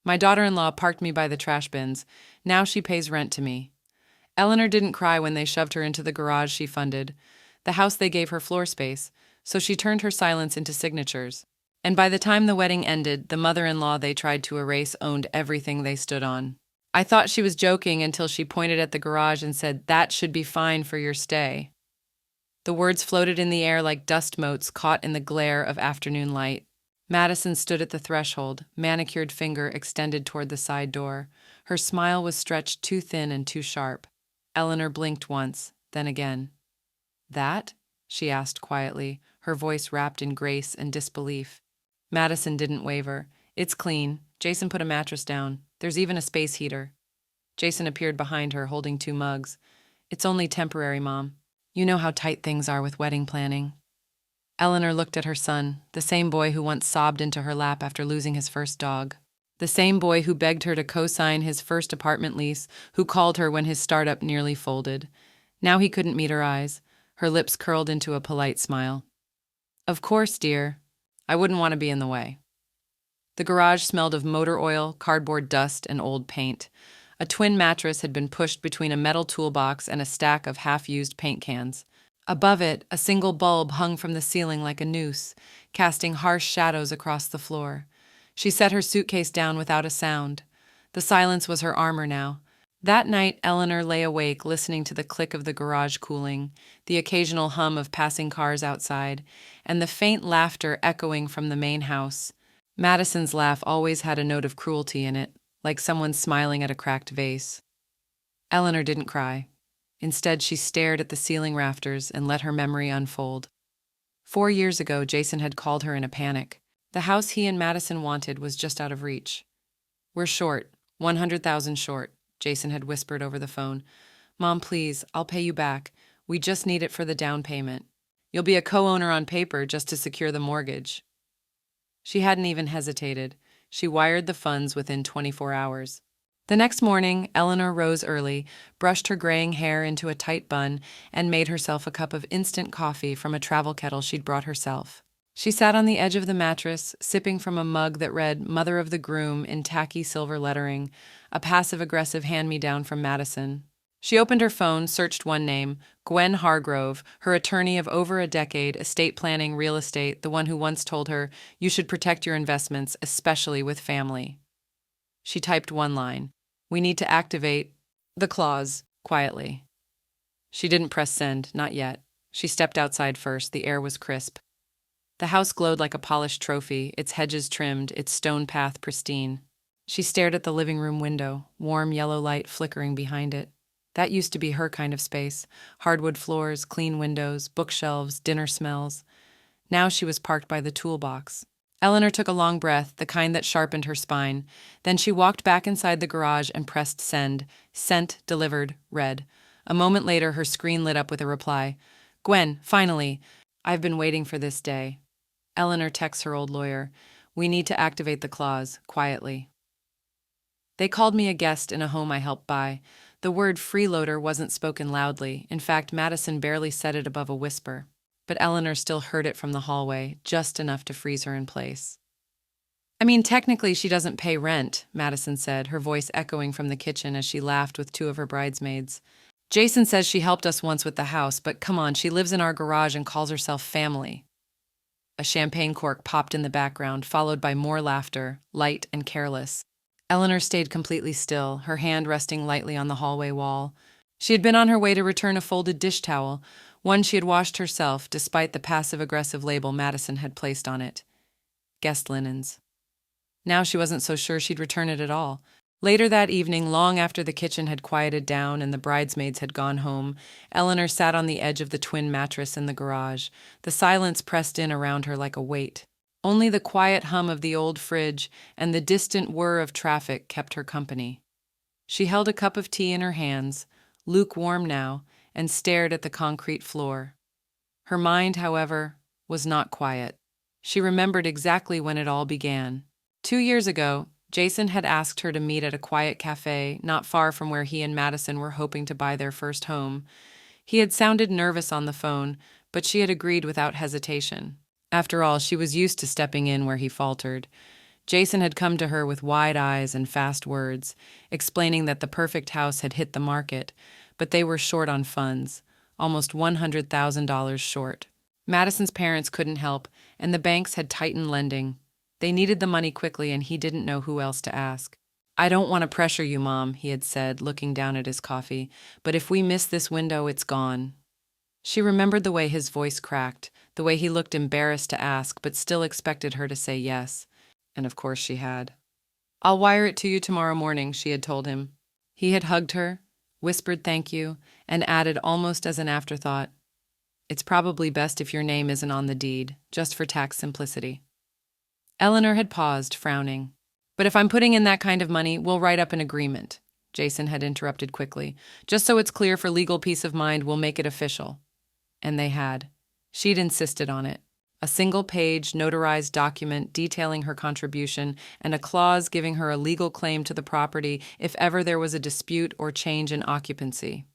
My daughter-in-law parked me by the trash bins. Now she pays rent to me. Eleanor didn't cry when they shoved her into the garage she funded. The house they gave her floor space, so she turned her silence into signatures. And by the time the wedding ended, the mother-in-law they tried to erase owned everything they stood on. I thought she was joking until she pointed at the garage and said, "That should be fine for your stay." The words floated in the air like dust motes caught in the glare of afternoon light. Madison stood at the threshold, manicured finger extended toward the side door. Her smile was stretched too thin and too sharp. Eleanor blinked once, then again. "That?" she asked quietly, her voice wrapped in grace and disbelief. Madison didn't waver. "It's clean. Jason put a mattress down. There's even a space heater." Jason appeared behind her, holding 2 mugs. "It's only temporary, Mom. You know how tight things are with wedding planning." Eleanor looked at her son, the same boy who once sobbed into her lap after losing his first dog. The same boy who begged her to co-sign his first apartment lease, who called her when his startup nearly folded. Now he couldn't meet her eyes. Her lips curled into a polite smile. "Of course, dear. I wouldn't want to be in the way." The garage smelled of motor oil, cardboard dust, and old paint. A twin mattress had been pushed between a metal toolbox and a stack of half-used paint cans. Above it, a single bulb hung from the ceiling like a noose, casting harsh shadows across the floor. She set her suitcase down without a sound. The silence was her armor now. That night, Eleanor lay awake listening to the click of the garage cooling, the occasional hum of passing cars outside, and the faint laughter echoing from the main house. Madison's laugh always had a note of cruelty in it, like someone smiling at a cracked vase. Eleanor didn't cry. Instead, she stared at the ceiling rafters and let her memory unfold. 4 years ago, Jason had called her in a panic. The house he and Madison wanted was just out of reach. "We're short, 100,000 short," Jason had whispered over the phone. "Mom, please, I'll pay you back. We just need it for the down payment. You'll be a co-owner on paper just to secure the mortgage." She hadn't even hesitated. She wired the funds within 24 hours. The next morning, Eleanor rose early, brushed her graying hair into a tight bun, and made herself a cup of instant coffee from a travel kettle she'd brought herself. She sat on the edge of the mattress, sipping from a mug that read "Mother of the Groom" in tacky silver lettering, a passive-aggressive hand-me-down from Madison. She opened her phone, searched one name, Gwen Hargrove, her attorney of over a decade, estate planning, real estate, the one who once told her, "You should protect your investments, especially with family." She typed one line. "We need to activate the clause," quietly. She didn't press send, not yet. She stepped outside first. The air was crisp. The house glowed like a polished trophy, its hedges trimmed, its stone path pristine. She stared at the living room window, warm yellow light flickering behind it. That used to be her kind of space. Hardwood floors, clean windows, bookshelves, dinner smells. Now she was parked by the toolbox. Eleanor took a long breath, the kind that sharpened her spine. Then she walked back inside the garage and pressed send. Sent, delivered, read. A moment later, her screen lit up with a reply. "Gwen, finally. I've been waiting for this day." Eleanor texts her old lawyer. "We need to activate the clause," quietly. "They called me a guest in a home I helped buy." The word freeloader wasn't spoken loudly. In fact, Madison barely said it above a whisper. But Eleanor still heard it from the hallway, just enough to freeze her in place. "I mean, technically she doesn't pay rent," Madison said, her voice echoing from the kitchen as she laughed with 2 of her bridesmaids. "Jason says she helped us once with the house, but come on, she lives in our garage and calls herself family." A champagne cork popped in the background, followed by more laughter, light and careless. Eleanor stayed completely still, her hand resting lightly on the hallway wall. She had been on her way to return a folded dish towel, one she had washed herself, despite the passive-aggressive label Madison had placed on it. Guest linens. Now she wasn't so sure she'd return it at all. Later that evening, long after the kitchen had quieted down and the bridesmaids had gone home, Eleanor sat on the edge of the twin mattress in the garage. The silence pressed in around her like a weight. Only the quiet hum of the old fridge and the distant whir of traffic kept her company. She held a cup of tea in her hands, lukewarm now, and stared at the concrete floor. Her mind, however, was not quiet. She remembered exactly when it all began. 2 years ago, Jason had asked her to meet at a quiet cafe not far from where he and Madison were hoping to buy their first home. He had sounded nervous on the phone, but she had agreed without hesitation. After all, she was used to stepping in where he faltered. Jason had come to her with wide eyes and fast words, explaining that the perfect house had hit the market, but they were short on funds, almost $100,000 short. Madison's parents couldn't help, and the banks had tightened lending. They needed the money quickly, and he didn't know who else to ask. "I don't want to pressure you, Mom," he had said, looking down at his coffee, "but if we miss this window, it's gone." She remembered the way his voice cracked, the way he looked embarrassed to ask, but still expected her to say yes. And of course she had. "I'll wire it to you tomorrow morning," she had told him. He had hugged her, whispered thank you, and added almost as an afterthought, "It's probably best if your name isn't on the deed, just for tax simplicity." Eleanor had paused, frowning. "But if I'm putting in that kind of money, we'll write up an agreement," Jason had interrupted quickly. "Just so it's clear for legal peace of mind, we'll make it official." And they had. She'd insisted on it. A single-page, notarized document detailing her contribution and a clause giving her a legal claim to the property if ever there was a dispute or change in occupancy.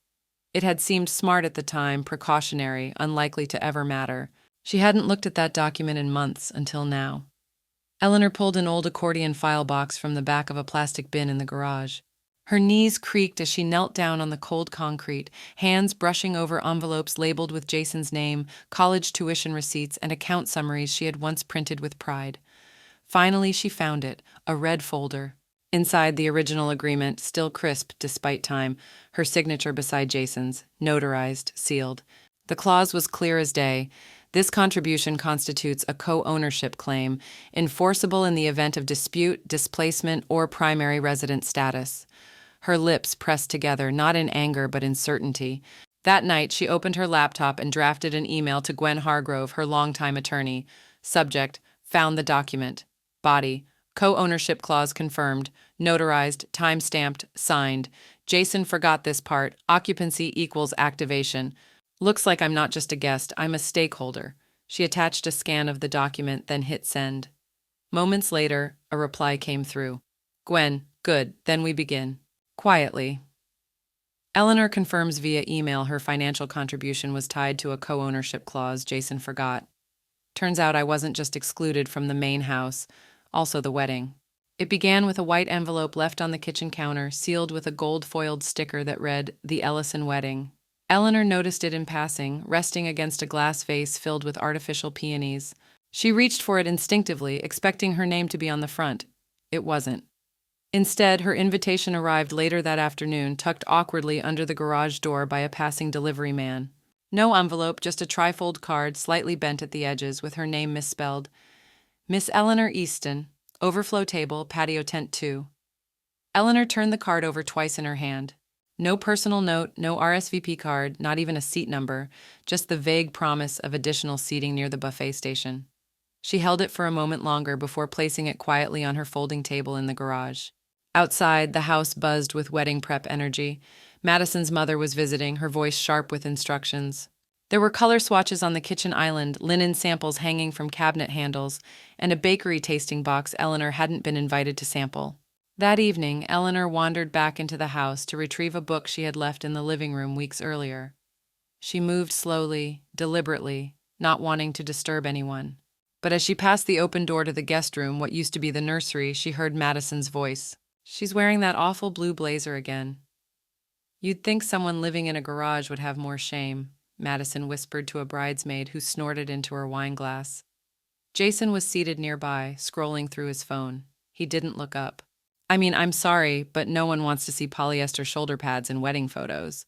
It had seemed smart at the time, precautionary, unlikely to ever matter. She hadn't looked at that document in months until now. Eleanor pulled an old accordion file box from the back of a plastic bin in the garage. Her knees creaked as she knelt down on the cold concrete, hands brushing over envelopes labeled with Jason's name, college tuition receipts, and account summaries she had once printed with pride. Finally, she found it, a red folder. Inside the original agreement, still crisp despite time, her signature beside Jason's, notarized, sealed. The clause was clear as day. This contribution constitutes a co-ownership claim, enforceable in the event of dispute, displacement, or primary resident status. Her lips pressed together, not in anger but in certainty. That night, she opened her laptop and drafted an email to Gwen Hargrove, her longtime attorney. Subject: found the document. Body: co-ownership clause confirmed, notarized, time-stamped, signed. Jason forgot this part. Occupancy equals activation. Looks like I'm not just a guest, I'm a stakeholder. She attached a scan of the document, then hit send. Moments later, a reply came through. "Gwen, good, then we begin." Quietly. Eleanor confirms via email her financial contribution was tied to a co-ownership clause Jason forgot. Turns out I wasn't just excluded from the main house, also the wedding. It began with a white envelope left on the kitchen counter, sealed with a gold-foiled sticker that read, "The Ellison Wedding." Eleanor noticed it in passing, resting against a glass vase filled with artificial peonies. She reached for it instinctively, expecting her name to be on the front. It wasn't. Instead, her invitation arrived later that afternoon, tucked awkwardly under the garage door by a passing delivery man. No envelope, just a trifold card, slightly bent at the edges, with her name misspelled. Miss Eleanor Easton, overflow table, patio tent 2. Eleanor turned the card over twice in her hand. No personal note, no RSVP card, not even a seat number, just the vague promise of additional seating near the buffet station. She held it for a moment longer before placing it quietly on her folding table in the garage. Outside, the house buzzed with wedding prep energy. Madison's mother was visiting, her voice sharp with instructions. There were color swatches on the kitchen island, linen samples hanging from cabinet handles, and a bakery tasting box Eleanor hadn't been invited to sample. That evening, Eleanor wandered back into the house to retrieve a book she had left in the living room weeks earlier. She moved slowly, deliberately, not wanting to disturb anyone. But as she passed the open door to the guest room, what used to be the nursery, she heard Madison's voice. "She's wearing that awful blue blazer again." "You'd think someone living in a garage would have more shame," Madison whispered to a bridesmaid who snorted into her wine glass. Jason was seated nearby, scrolling through his phone. He didn't look up. I'm sorry, but no one wants to see polyester shoulder pads in wedding photos."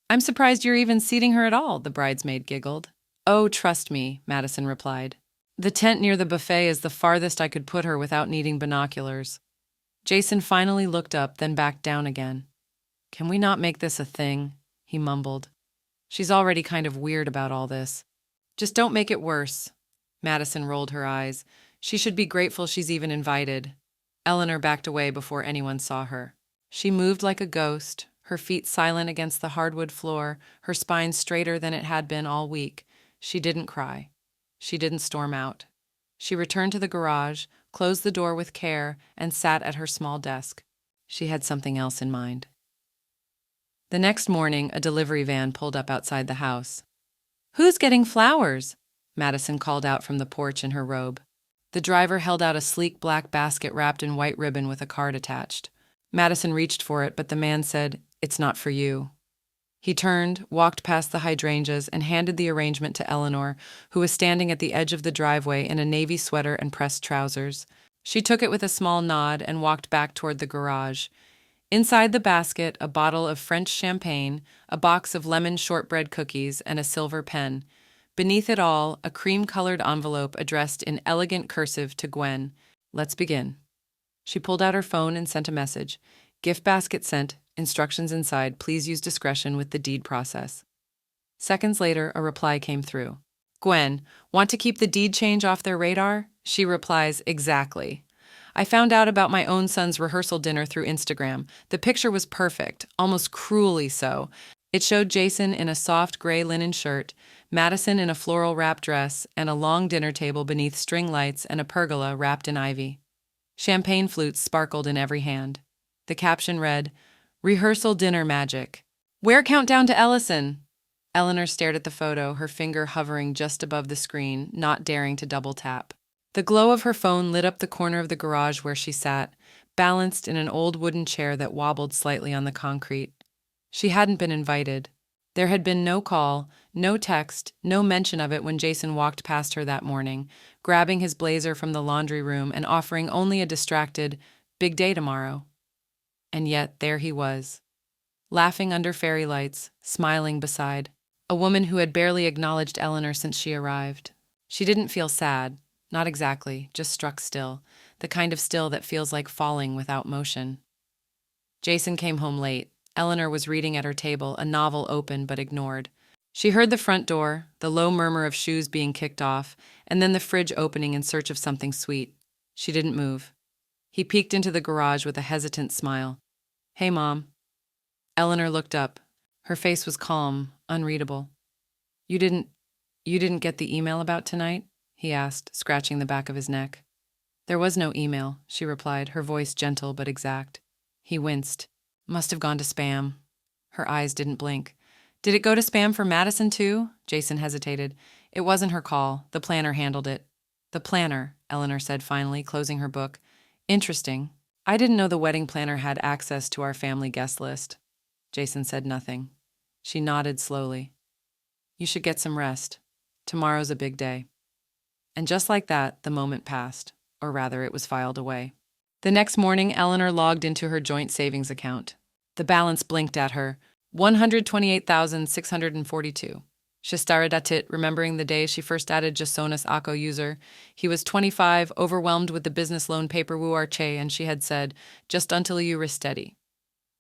"I'm surprised you're even seating her at all," the bridesmaid giggled. "Oh, trust me," Madison replied. "The tent near the buffet is the farthest I could put her without needing binoculars." Jason finally looked up, then backed down again. "Can we not make this a thing?" he mumbled. "She's already kind of weird about all this." "Just don't make it worse." Madison rolled her eyes. "She should be grateful she's even invited." Eleanor backed away before anyone saw her. She moved like a ghost, her feet silent against the hardwood floor, her spine straighter than it had been all week. She didn't cry. She didn't storm out. She returned to the garage, closed the door with care, and sat at her small desk. She had something else in mind. The next morning, a delivery van pulled up outside the house. "Who's getting flowers?" Madison called out from the porch in her robe. The driver held out a sleek black basket wrapped in white ribbon with a card attached. Madison reached for it, but the man said, "It's not for you." He turned, walked past the hydrangeas, and handed the arrangement to Eleanor, who was standing at the edge of the driveway in a navy sweater and pressed trousers. She took it with a small nod and walked back toward the garage. Inside the basket, a bottle of French champagne, a box of lemon shortbread cookies, and a silver pen. Beneath it all, a cream-colored envelope addressed in elegant cursive to Gwen. "Let's begin." She pulled out her phone and sent a message. "Gift basket sent. Instructions inside. Please use discretion with the deed process." Seconds later, a reply came through. "Gwen, want to keep the deed change off their radar?" She replies, "Exactly. I found out about my own son's rehearsal dinner through Instagram. The picture was perfect, almost cruelly so. It showed Jason in a soft gray linen shirt, Madison in a floral wrap dress, and a long dinner table beneath string lights and a pergola wrapped in ivy. Champagne flutes sparkled in every hand. The caption read, 'Rehearsal dinner magic. Wear countdown to Ellison.'" Eleanor stared at the photo, her finger hovering just above the screen, not daring to double tap. The glow of her phone lit up the corner of the garage where she sat, balanced in an old wooden chair that wobbled slightly on the concrete. She hadn't been invited. There had been no call, no text, no mention of it when Jason walked past her that morning, grabbing his blazer from the laundry room and offering only a distracted, "Big day tomorrow." And yet there he was, laughing under fairy lights, smiling beside a woman who had barely acknowledged Eleanor since she arrived. She didn't feel sad, not exactly, just struck still, the kind of still that feels like falling without motion. Jason came home late. Eleanor was reading at her table, a novel open but ignored. She heard the front door, the low murmur of shoes being kicked off, and then the fridge opening in search of something sweet. She didn't move. He peeked into the garage with a hesitant smile. "Hey, Mom." Eleanor looked up. Her face was calm, unreadable. You didn't get the email about tonight?" he asked, scratching the back of his neck. "There was no email," she replied, her voice gentle but exact. He winced. "Must have gone to spam." Her eyes didn't blink. "Did it go to spam for Madison too?" Jason hesitated. "It wasn't her call. The planner handled it." "The planner," Eleanor said finally, closing her book. "Interesting. I didn't know the wedding planner had access to our family guest list." Jason said nothing. She nodded slowly. "You should get some rest. Tomorrow's a big day." And just like that, the moment passed, or rather, it was filed away. The next morning, Eleanor logged into her joint savings account. The balance blinked at her, 128,642. She stared at it, remembering the day she first added Jasonus Akko user. He was 25, overwhelmed with the business loan paperwork, and she had said, "Just until you were steady."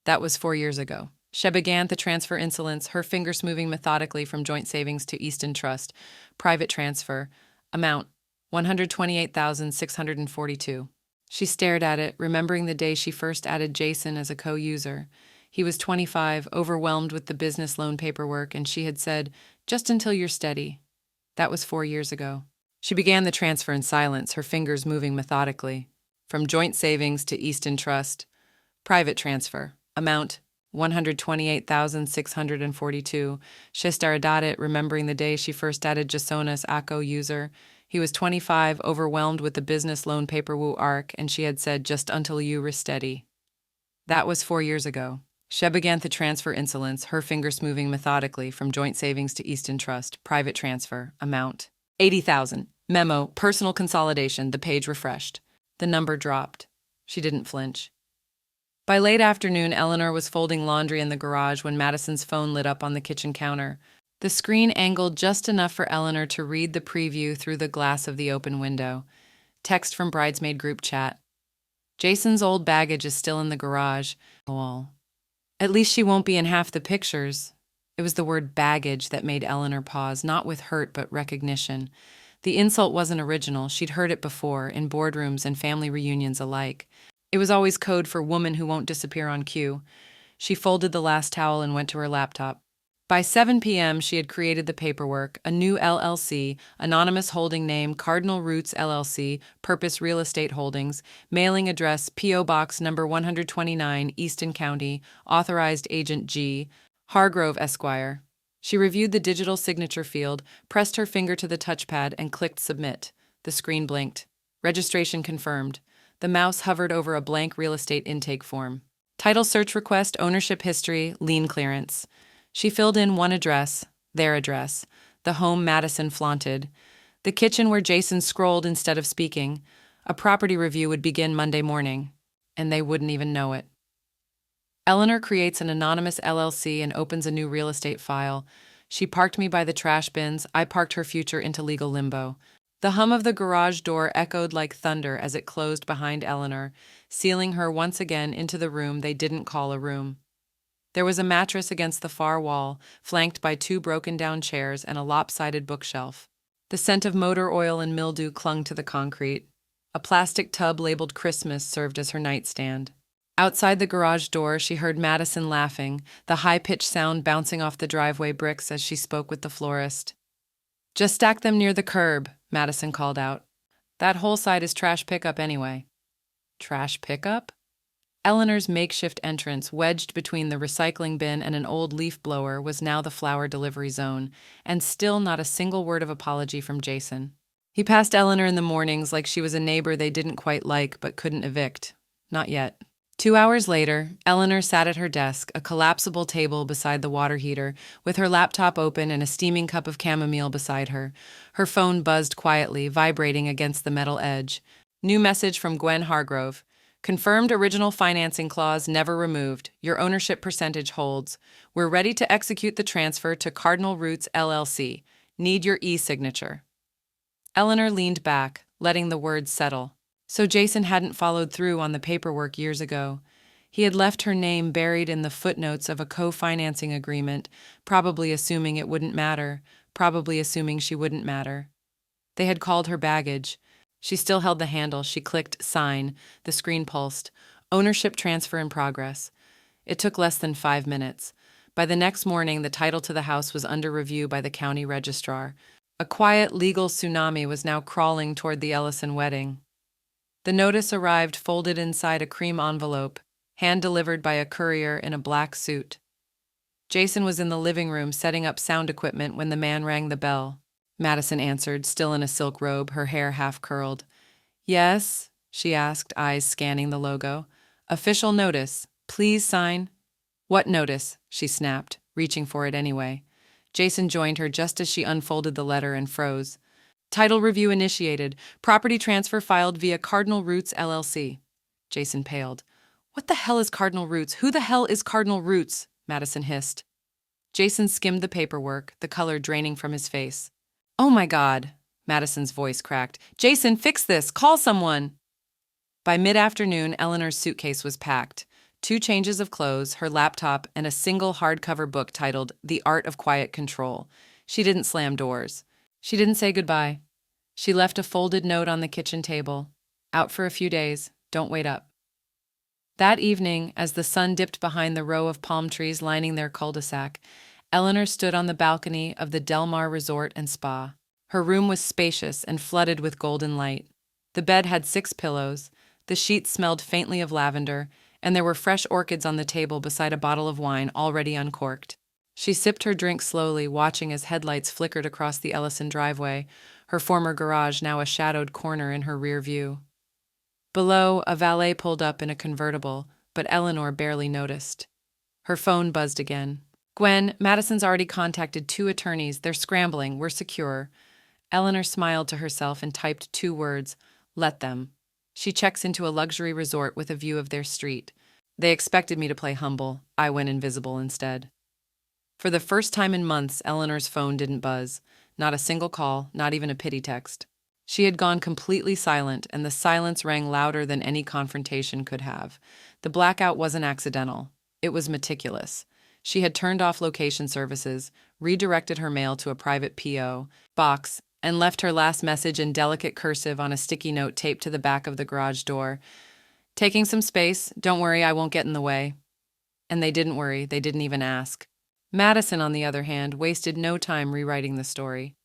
That was 4 years ago. She began to transfer insolence, her fingers moving methodically from joint savings to Easton Trust. Private transfer. Amount, 128,642. She stared at it, remembering the day she first added Jason as a co-user. He was 25, overwhelmed with the business loan paperwork, and she had said, "Just until you're steady." That was 4 years ago. She began the transfer in silence, her fingers moving methodically. From joint savings to Easton Trust. Private transfer. Amount, 128,642. She stared at it, remembering the day she first added Jasonus Akko user. He was 25, overwhelmed with the business loan paperwork, and she had said, "Just until you were steady." That was 4 years ago. She began to transfer insolence, her fingers moving methodically from joint savings to Easton Trust. Private transfer. Amount, 80,000. Memo, personal consolidation. The page refreshed. The number dropped. She didn't flinch. By late afternoon, Eleanor was folding laundry in the garage when Madison's phone lit up on the kitchen counter. The screen angled just enough for Eleanor to read the preview through the glass of the open window. Text from bridesmaid group chat. "Jason's old baggage is still in the garage. Lol. At least she won't be in half the pictures." It was the word baggage that made Eleanor pause, not with hurt but recognition. The insult wasn't original. She'd heard it before, in boardrooms and family reunions alike. It was always code for woman who won't disappear on cue. She folded the last towel and went to her laptop. By 7 p.m., she had created the paperwork, a new LLC, anonymous holding name Cardinal Roots LLC, Purpose Real Estate Holdings, mailing address P.O. Box number 129, Easton County, authorized agent G. Hargrove, Esquire. She reviewed the digital signature field, pressed her finger to the touchpad, and clicked submit. The screen blinked. Registration confirmed. The mouse hovered over a blank real estate intake form. Title search request, ownership history, lien clearance. She filled in one address, their address, the home Madison flaunted, the kitchen where Jason scrolled instead of speaking. A property review would begin Monday morning, and they wouldn't even know it. Eleanor creates an anonymous LLC and opens a new real estate file. She parked me by the trash bins. I parked her future into legal limbo. The hum of the garage door echoed like thunder as it closed behind Eleanor, sealing her once again into the room they didn't call a room. There was a mattress against the far wall, flanked by two broken-down chairs and a lopsided bookshelf. The scent of motor oil and mildew clung to the concrete. A plastic tub labeled Christmas served as her nightstand. Outside the garage door, she heard Madison laughing, the high-pitched sound bouncing off the driveway bricks as she spoke with the florist. "Just stack them near the curb," Madison called out. "That whole side is trash pickup anyway." Trash pickup? Eleanor's makeshift entrance, wedged between the recycling bin and an old leaf blower, was now the flower delivery zone, and still not a single word of apology from Jason. He passed Eleanor in the mornings like she was a neighbor they didn't quite like but couldn't evict. Not yet. 2 hours later, Eleanor sat at her desk, a collapsible table beside the water heater, with her laptop open and a steaming cup of chamomile beside her. Her phone buzzed quietly, vibrating against the metal edge. New message from Gwen Hargrove. "Confirmed original financing clause never removed. Your ownership percentage holds. We're ready to execute the transfer to Cardinal Roots LLC. Need your e-signature." Eleanor leaned back, letting the words settle. So Jason hadn't followed through on the paperwork years ago. He had left her name buried in the footnotes of a co-financing agreement, probably assuming it wouldn't matter, probably assuming she wouldn't matter. They had called her baggage. She still held the handle. She clicked sign. The screen pulsed. Ownership transfer in progress. It took less than 5 minutes. By the next morning, the title to the house was under review by the county registrar. A quiet legal tsunami was now crawling toward the Ellison wedding. The notice arrived folded inside a cream envelope, hand-delivered by a courier in a black suit. Jason was in the living room setting up sound equipment when the man rang the bell. Madison answered, still in a silk robe, her hair half-curled. "Yes?" she asked, eyes scanning the logo. "Official notice. Please sign." "What notice?" she snapped, reaching for it anyway. Jason joined her just as she unfolded the letter and froze. "Title review initiated. Property transfer filed via Cardinal Roots LLC." Jason paled. "What the hell is Cardinal Roots? Who the hell is Cardinal Roots?" Madison hissed. Jason skimmed the paperwork, the color draining from his face. "Oh my God," Madison's voice cracked. "Jason, fix this! Call someone!" By mid-afternoon, Eleanor's suitcase was packed. 2 changes of clothes, her laptop, and a single hardcover book titled The Art of Quiet Control. She didn't slam doors. She didn't say goodbye. She left a folded note on the kitchen table. "Out for a few days. Don't wait up." That evening, as the sun dipped behind the row of palm trees lining their cul-de-sac, Eleanor stood on the balcony of the Del Mar Resort and Spa. Her room was spacious and flooded with golden light. The bed had 6 pillows, the sheets smelled faintly of lavender, and there were fresh orchids on the table beside a bottle of wine already uncorked. She sipped her drink slowly, watching as headlights flickered across the Ellison driveway, her former garage now a shadowed corner in her rear view. Below, a valet pulled up in a convertible, but Eleanor barely noticed. Her phone buzzed again. "Gwen, Madison's already contacted 2 attorneys. They're scrambling. We're secure." Eleanor smiled to herself and typed 2 words, "Let them." She checks into a luxury resort with a view of their street. They expected me to play humble. I went invisible instead. For the first time in months, Eleanor's phone didn't buzz. Not a single call, not even a pity text. She had gone completely silent, and the silence rang louder than any confrontation could have. The blackout wasn't accidental. It was meticulous. She had turned off location services, redirected her mail to a private P.O. box, and left her last message in delicate cursive on a sticky note taped to the back of the garage door. "Taking some space. Don't worry, I won't get in the way." And they didn't worry. They didn't even ask. Madison, on the other hand, wasted no time rewriting the story.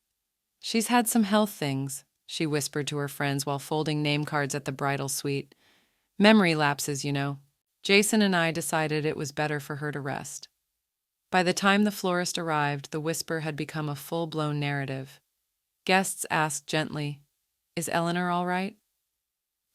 "She's had some health things," she whispered to her friends while folding name cards at the bridal suite. "Memory lapses, you know. Jason and I decided it was better for her to rest." By the time the florist arrived, the whisper had become a full-blown narrative. Guests asked gently, "Is Eleanor all right?"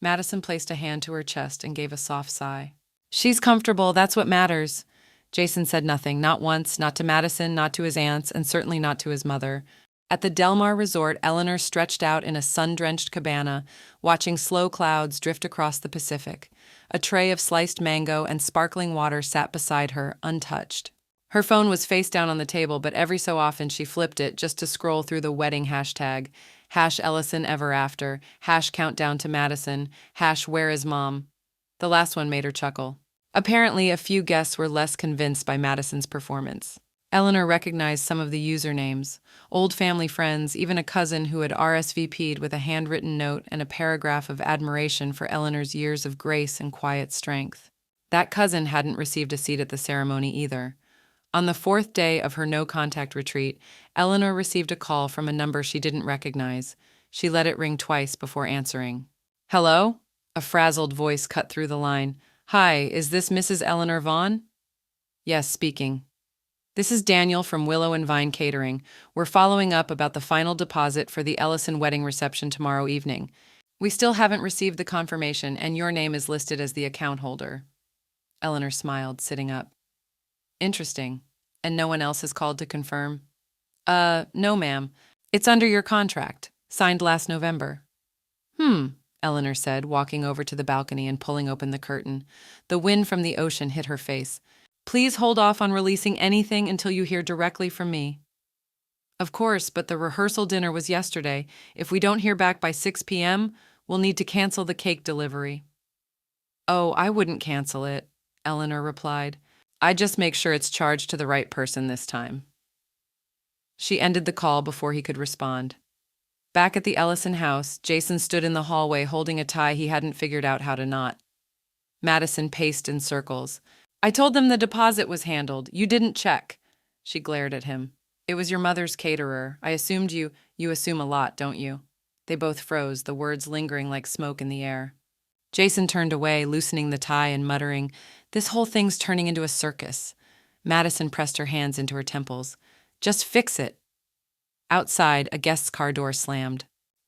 Madison placed a hand to her chest and gave a soft sigh. She's comfortable, that's what matters. Jason said nothing, not once, not to Madison, not to his aunts, and certainly not to his mother. At the Del Mar resort, Eleanor stretched out in a sun-drenched cabana, watching slow clouds drift across the Pacific. A tray of sliced mango and sparkling water sat beside her, untouched. Her phone was face down on the table, but every so often she flipped it just to scroll through the wedding hashtag. #Ellison ever after, #countdown to Madison, #where is mom. The last one made her chuckle. Apparently, a few guests were less convinced by Madison's performance. Eleanor recognized some of the usernames, old family friends, even a cousin who had RSVP'd with a handwritten note and a paragraph of admiration for Eleanor's years of grace and quiet strength. That cousin hadn't received a seat at the ceremony either. On the 4th day of her no-contact retreat, Eleanor received a call from a number she didn't recognize. She let it ring twice before answering. "Hello?" A frazzled voice cut through the line. "Hi, is this Mrs. Eleanor Vaughn?" "Yes, speaking." "This is Daniel from Willow and Vine Catering. We're following up about the final deposit for the Ellison wedding reception tomorrow evening. We still haven't received the confirmation, and your name is listed as the account holder." Eleanor smiled, sitting up. "Interesting. And no one else has called to confirm?" No, ma'am. It's under your contract, signed last November." Eleanor said, walking over to the balcony and pulling open the curtain. The wind from the ocean hit her face. "Please hold off on releasing anything until you hear directly from me." "Of course, but the rehearsal dinner was yesterday. If we don't hear back by 6 p.m., we'll need to cancel the cake delivery." "Oh, I wouldn't cancel it," Eleanor replied. "I'd just make sure it's charged to the right person this time." She ended the call before he could respond. Back at the Ellison house, Jason stood in the hallway holding a tie he hadn't figured out how to knot. Madison paced in circles. "I told them the deposit was handled. You didn't check." She glared at him. "It was your mother's caterer. I assumed you assume a lot, don't you?" They both froze, the words lingering like smoke in the air. Jason turned away, loosening the tie and muttering, "This whole thing's turning into a circus." Madison pressed her hands into her temples. "Just fix it." Outside, a guest's car door slammed.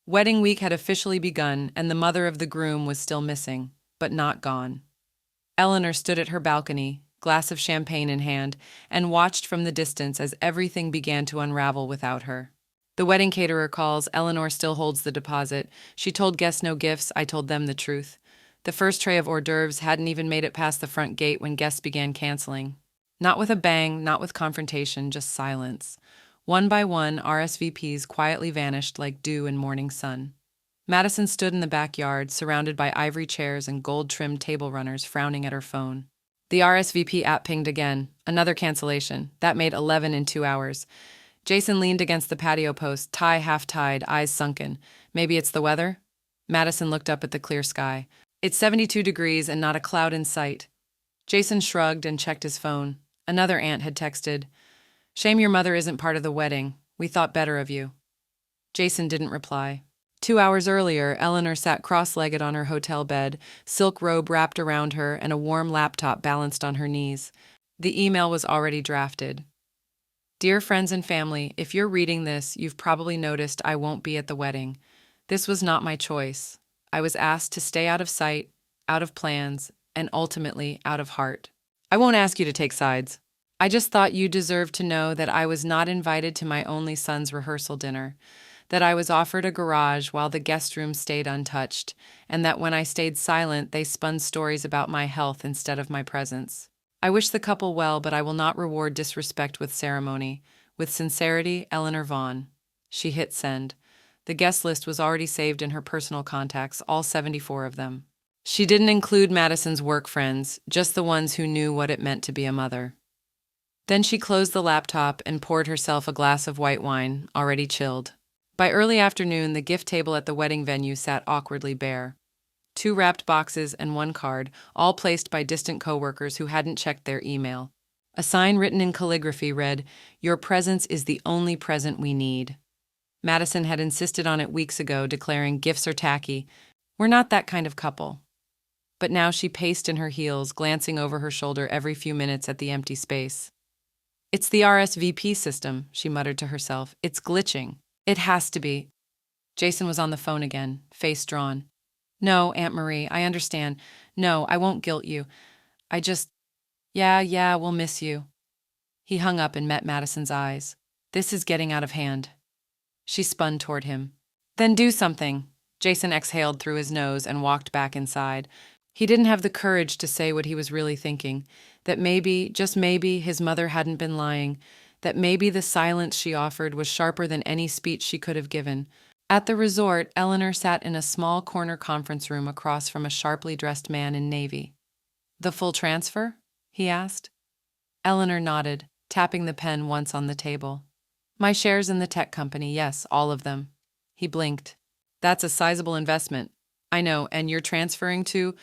Wedding week had officially begun, and the mother of the groom was still missing, but not gone. Eleanor stood at her balcony, glass of champagne in hand, and watched from the distance as everything began to unravel without her. The wedding caterer calls. Eleanor still holds the deposit. She told guests no gifts. I told them the truth. The first tray of hors d'oeuvres hadn't even made it past the front gate when guests began canceling. Not with a bang, not with confrontation, just silence. One by one, RSVPs quietly vanished like dew in morning sun. Madison stood in the backyard, surrounded by ivory chairs and gold-trimmed table runners, frowning at her phone. The RSVP app pinged again. Another cancellation. That made 11 in 2 hours. Jason leaned against the patio post, tie half-tied, eyes sunken. Maybe it's the weather? Madison looked up at the clear sky. It's 72 degrees and not a cloud in sight. Jason shrugged and checked his phone. Another aunt had texted, "Shame your mother isn't part of the wedding. We thought better of you." Jason didn't reply. 2 hours earlier, Eleanor sat cross-legged on her hotel bed, silk robe wrapped around her, and a warm laptop balanced on her knees. The email was already drafted. "Dear friends and family, if you're reading this, you've probably noticed I won't be at the wedding. This was not my choice. I was asked to stay out of sight, out of plans, and ultimately out of heart. I won't ask you to take sides. I just thought you deserved to know that I was not invited to my only son's rehearsal dinner, that I was offered a garage while the guest room stayed untouched, and that when I stayed silent, they spun stories about my health instead of my presence. I wish the couple well, but I will not reward disrespect with ceremony. With sincerity, Eleanor Vaughn." She hit send. The guest list was already saved in her personal contacts, all 74 of them. She didn't include Madison's work friends, just the ones who knew what it meant to be a mother. Then she closed the laptop and poured herself a glass of white wine, already chilled. By early afternoon, the gift table at the wedding venue sat awkwardly bare. 2 wrapped boxes and 1 card, all placed by distant coworkers who hadn't checked their email. A sign written in calligraphy read, "Your presence is the only present we need." Madison had insisted on it weeks ago, declaring gifts are tacky. We're not that kind of couple. But now she paced in her heels, glancing over her shoulder every few minutes at the empty space. "It's the RSVP system," she muttered to herself. "It's glitching. It has to be." Jason was on the phone again, face drawn. No, Aunt Marie, I understand. No, I won't guilt you. I just, yeah, we'll miss you. He hung up and met Madison's eyes. This is getting out of hand. She spun toward him. Then do something. Jason exhaled through his nose and walked back inside. He didn't have the courage to say what he was really thinking, that maybe, just maybe, his mother hadn't been lying, that maybe the silence she offered was sharper than any speech she could have given. At the resort, Eleanor sat in a small corner conference room across from a sharply dressed man in navy. "The full transfer?" he asked. Eleanor nodded, tapping the pen once on the table. "My shares in the tech company, yes, all of them." He blinked. "That's a sizable investment." "I know, and you're transferring to—"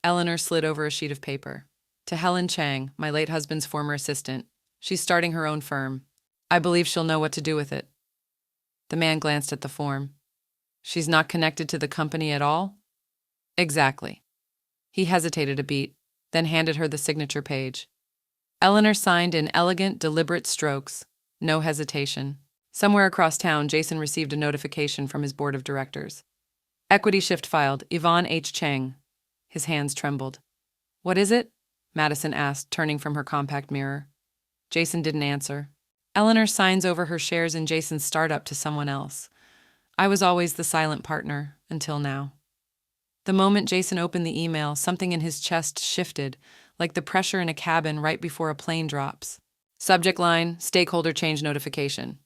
Eleanor slid over a sheet of paper. "To Helen Chang, my late husband's former assistant. She's starting her own firm. I believe she'll know what to do with it." The man glanced at the form. "She's not connected to the company at all?" "Exactly." He hesitated a beat, then handed her the signature page. Eleanor signed in elegant, deliberate strokes. No hesitation. Somewhere across town, Jason received a notification from his board of directors. "Equity shift filed, Yvonne H. Chang." His hands trembled. "What is it?" Madison asked, turning from her compact mirror. Jason didn't answer. "Eleanor signs over her shares in Jason's startup to someone else. I was always the silent partner, until now." The moment Jason opened the email, something in his chest shifted, like the pressure in a cabin right before a plane drops. Subject line, stakeholder change notification.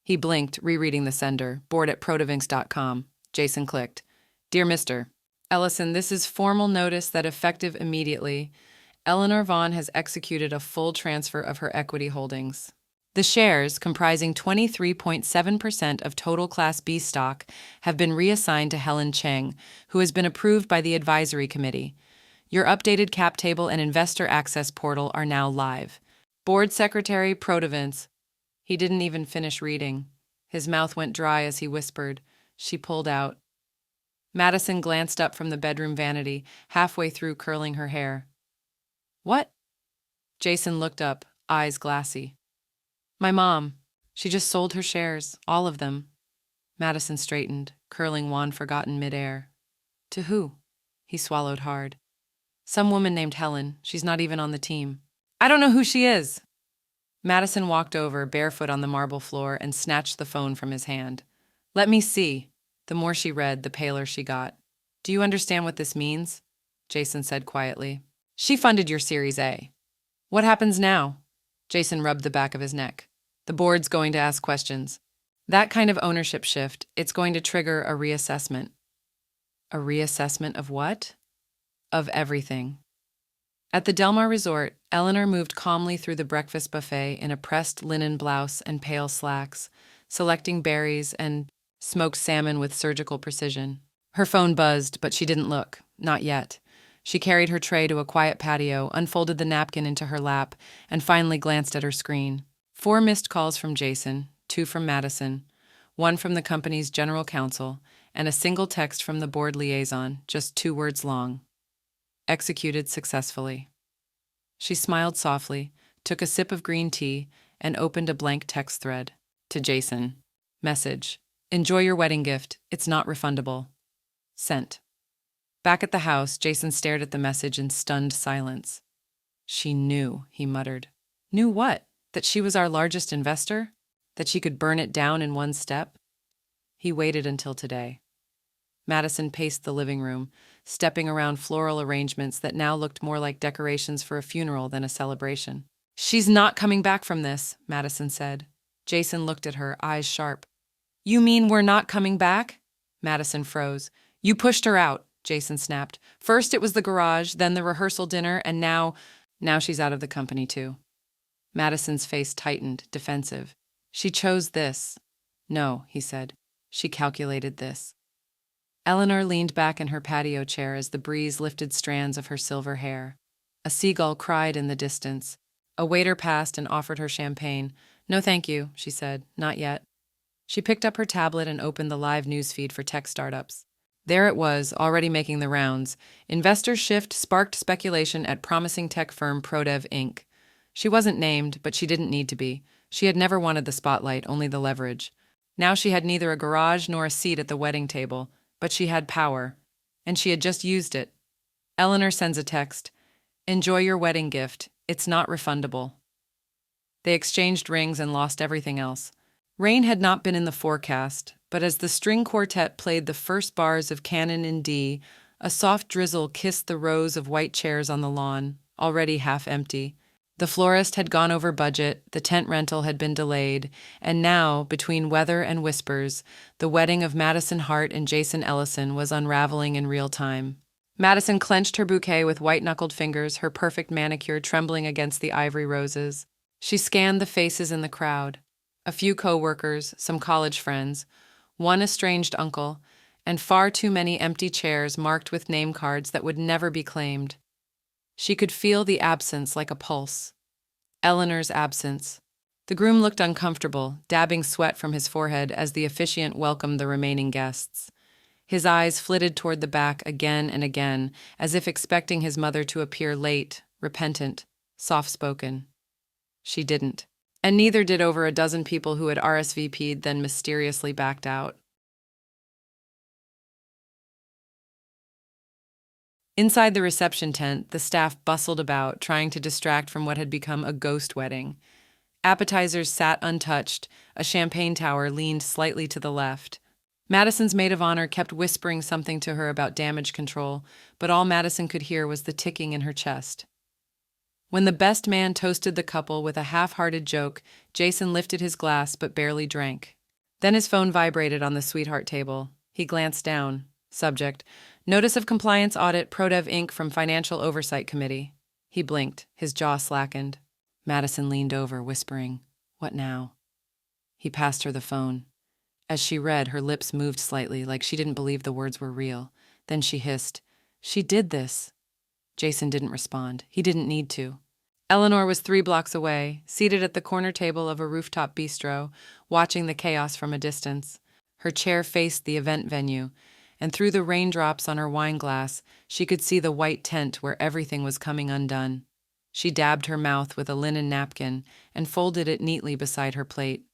He blinked, rereading the sender, board@protovinx.com. Jason clicked. "Dear Mr. Ellison, this is formal notice that effective immediately, Eleanor Vaughn has executed a full transfer of her equity holdings. The shares, comprising 23.7% of total Class B stock, have been reassigned to Helen Chang, who has been approved by the advisory committee. Your updated cap table and investor access portal are now live. Board Secretary Protovince." He didn't even finish reading. His mouth went dry as he whispered. "She pulled out." Madison glanced up from the bedroom vanity, halfway through curling her hair. "What?" Jason looked up, eyes glassy. "My mom. She just sold her shares, all of them." Madison straightened, curling one forgotten midair. "To who?" He swallowed hard. "Some woman named Helen. She's not even on the team." "I don't know who she is." Madison walked over, barefoot on the marble floor, and snatched the phone from his hand. "Let me see." The more she read, the paler she got. "Do you understand what this means?" Jason said quietly. "She funded your Series A. What happens now?" Jason rubbed the back of his neck. "The board's going to ask questions. That kind of ownership shift, it's going to trigger a reassessment." "A reassessment of what?" "Of everything." At the Del Mar Resort, Eleanor moved calmly through the breakfast buffet in a pressed linen blouse and pale slacks, selecting berries and smoked salmon with surgical precision. Her phone buzzed, but she didn't look. Not yet. She carried her tray to a quiet patio, unfolded the napkin into her lap, and finally glanced at her screen. 4 missed calls from Jason, 2 from Madison, 1 from the company's general counsel, and a single text from the board liaison, just 2 words long. Executed successfully. She smiled softly, took a sip of green tea, and opened a blank text thread. To Jason. Message. "Enjoy your wedding gift. It's not refundable." Sent. Back at the house, Jason stared at the message in stunned silence. "She knew," he muttered. "Knew what? That she was our largest investor? That she could burn it down in one step?" He waited until today. Madison paced the living room, stepping around floral arrangements that now looked more like decorations for a funeral than a celebration. "She's not coming back from this," Madison said. Jason looked at her, eyes sharp. "You mean we're not coming back?" Madison froze. "You pushed her out," Jason snapped. "First it was the garage, then the rehearsal dinner, and now she's out of the company too." Madison's face tightened, defensive. "She chose this." "No," he said. "She calculated this." Eleanor leaned back in her patio chair as the breeze lifted strands of her silver hair. A seagull cried in the distance. A waiter passed and offered her champagne. "No, thank you," she said. "Not yet." She picked up her tablet and opened the live newsfeed for tech startups. There it was, already making the rounds. Investor shift sparked speculation at promising tech firm Prodev Inc. She wasn't named, but she didn't need to be. She had never wanted the spotlight, only the leverage. Now she had neither a garage nor a seat at the wedding table, but she had power. and she had just used it. Eleanor sends a text. Enjoy your wedding gift. It's not refundable. They exchanged rings and lost everything else. Rain had not been in the forecast, but as the string quartet played the first bars of Canon in D, a soft drizzle kissed the rows of white chairs on the lawn, already half empty. The florist had gone over budget, the tent rental had been delayed, and now, between weather and whispers, the wedding of Madison Hart and Jason Ellison was unraveling in real time. Madison clenched her bouquet with white-knuckled fingers, her perfect manicure trembling against the ivory roses. She scanned the faces in the crowd. A few co-workers, some college friends, one estranged uncle, and far too many empty chairs marked with name cards that would never be claimed. She could feel the absence like a pulse. Eleanor's absence. The groom looked uncomfortable, dabbing sweat from his forehead as the officiant welcomed the remaining guests. His eyes flitted toward the back again and again, as if expecting his mother to appear late, repentant, soft-spoken. She didn't. And neither did over a dozen people who had RSVP'd then mysteriously backed out. Inside the reception tent, the staff bustled about, trying to distract from what had become a ghost wedding. Appetizers sat untouched, a champagne tower leaned slightly to the left. Madison's maid of honor kept whispering something to her about damage control, but all Madison could hear was the ticking in her chest. When the best man toasted the couple with a half-hearted joke, Jason lifted his glass but barely drank. Then his phone vibrated on the sweetheart table. He glanced down. Subject: Notice of Compliance Audit Prodev Inc. from Financial Oversight Committee. He blinked. His jaw slackened. Madison leaned over, whispering, "What now?" He passed her the phone. As she read, her lips moved slightly, like she didn't believe the words were real. Then she hissed, "She did this." Jason didn't respond. He didn't need to. Eleanor was 3 blocks away, seated at the corner table of a rooftop bistro, watching the chaos from a distance. Her chair faced the event venue, and through the raindrops on her wine glass, she could see the white tent where everything was coming undone. She dabbed her mouth with a linen napkin and folded it neatly beside her plate.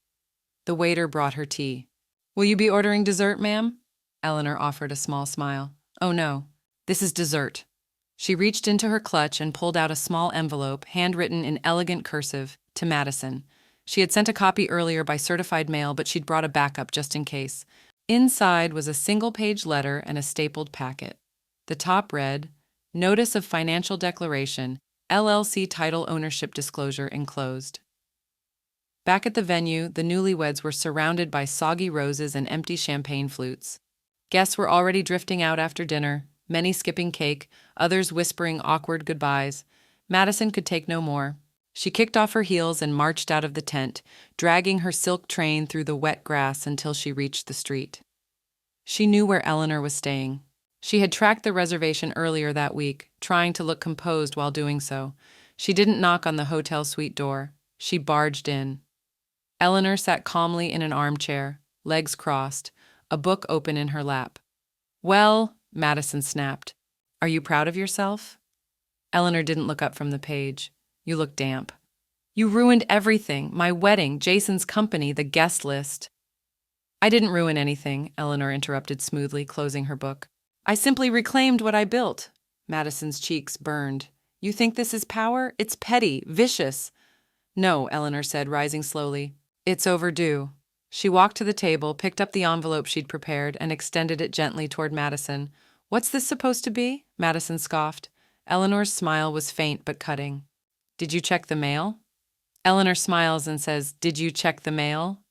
The waiter brought her tea. "Will you be ordering dessert, ma'am?" Eleanor offered a small smile. "Oh no, this is dessert." She reached into her clutch and pulled out a small envelope, handwritten in elegant cursive, to Madison. She had sent a copy earlier by certified mail, but she'd brought a backup just in case. Inside was a single-page letter and a stapled packet. The top read, "Notice of Financial Declaration, LLC Title Ownership Disclosure enclosed." Back at the venue, the newlyweds were surrounded by soggy roses and empty champagne flutes. Guests were already drifting out after dinner, many skipping cake, others whispering awkward goodbyes. Madison could take no more. She kicked off her heels and marched out of the tent, dragging her silk train through the wet grass until she reached the street. She knew where Eleanor was staying. She had tracked the reservation earlier that week, trying to look composed while doing so. She didn't knock on the hotel suite door. She barged in. Eleanor sat calmly in an armchair, legs crossed, a book open in her lap. "Well," Madison snapped, "are you proud of yourself?" Eleanor didn't look up from the page. "You look damp." "You ruined everything. My wedding, Jason's company, the guest list." "I didn't ruin anything," Eleanor interrupted smoothly, closing her book. "I simply reclaimed what I built." Madison's cheeks burned. "You think this is power? It's petty, vicious." "No," Eleanor said, rising slowly. "It's overdue." She walked to the table, picked up the envelope she'd prepared, and extended it gently toward Madison. "What's this supposed to be?" Madison scoffed. Eleanor's smile was faint but cutting. "Did you check the mail?" Eleanor smiles and says, "Did you check the mail?"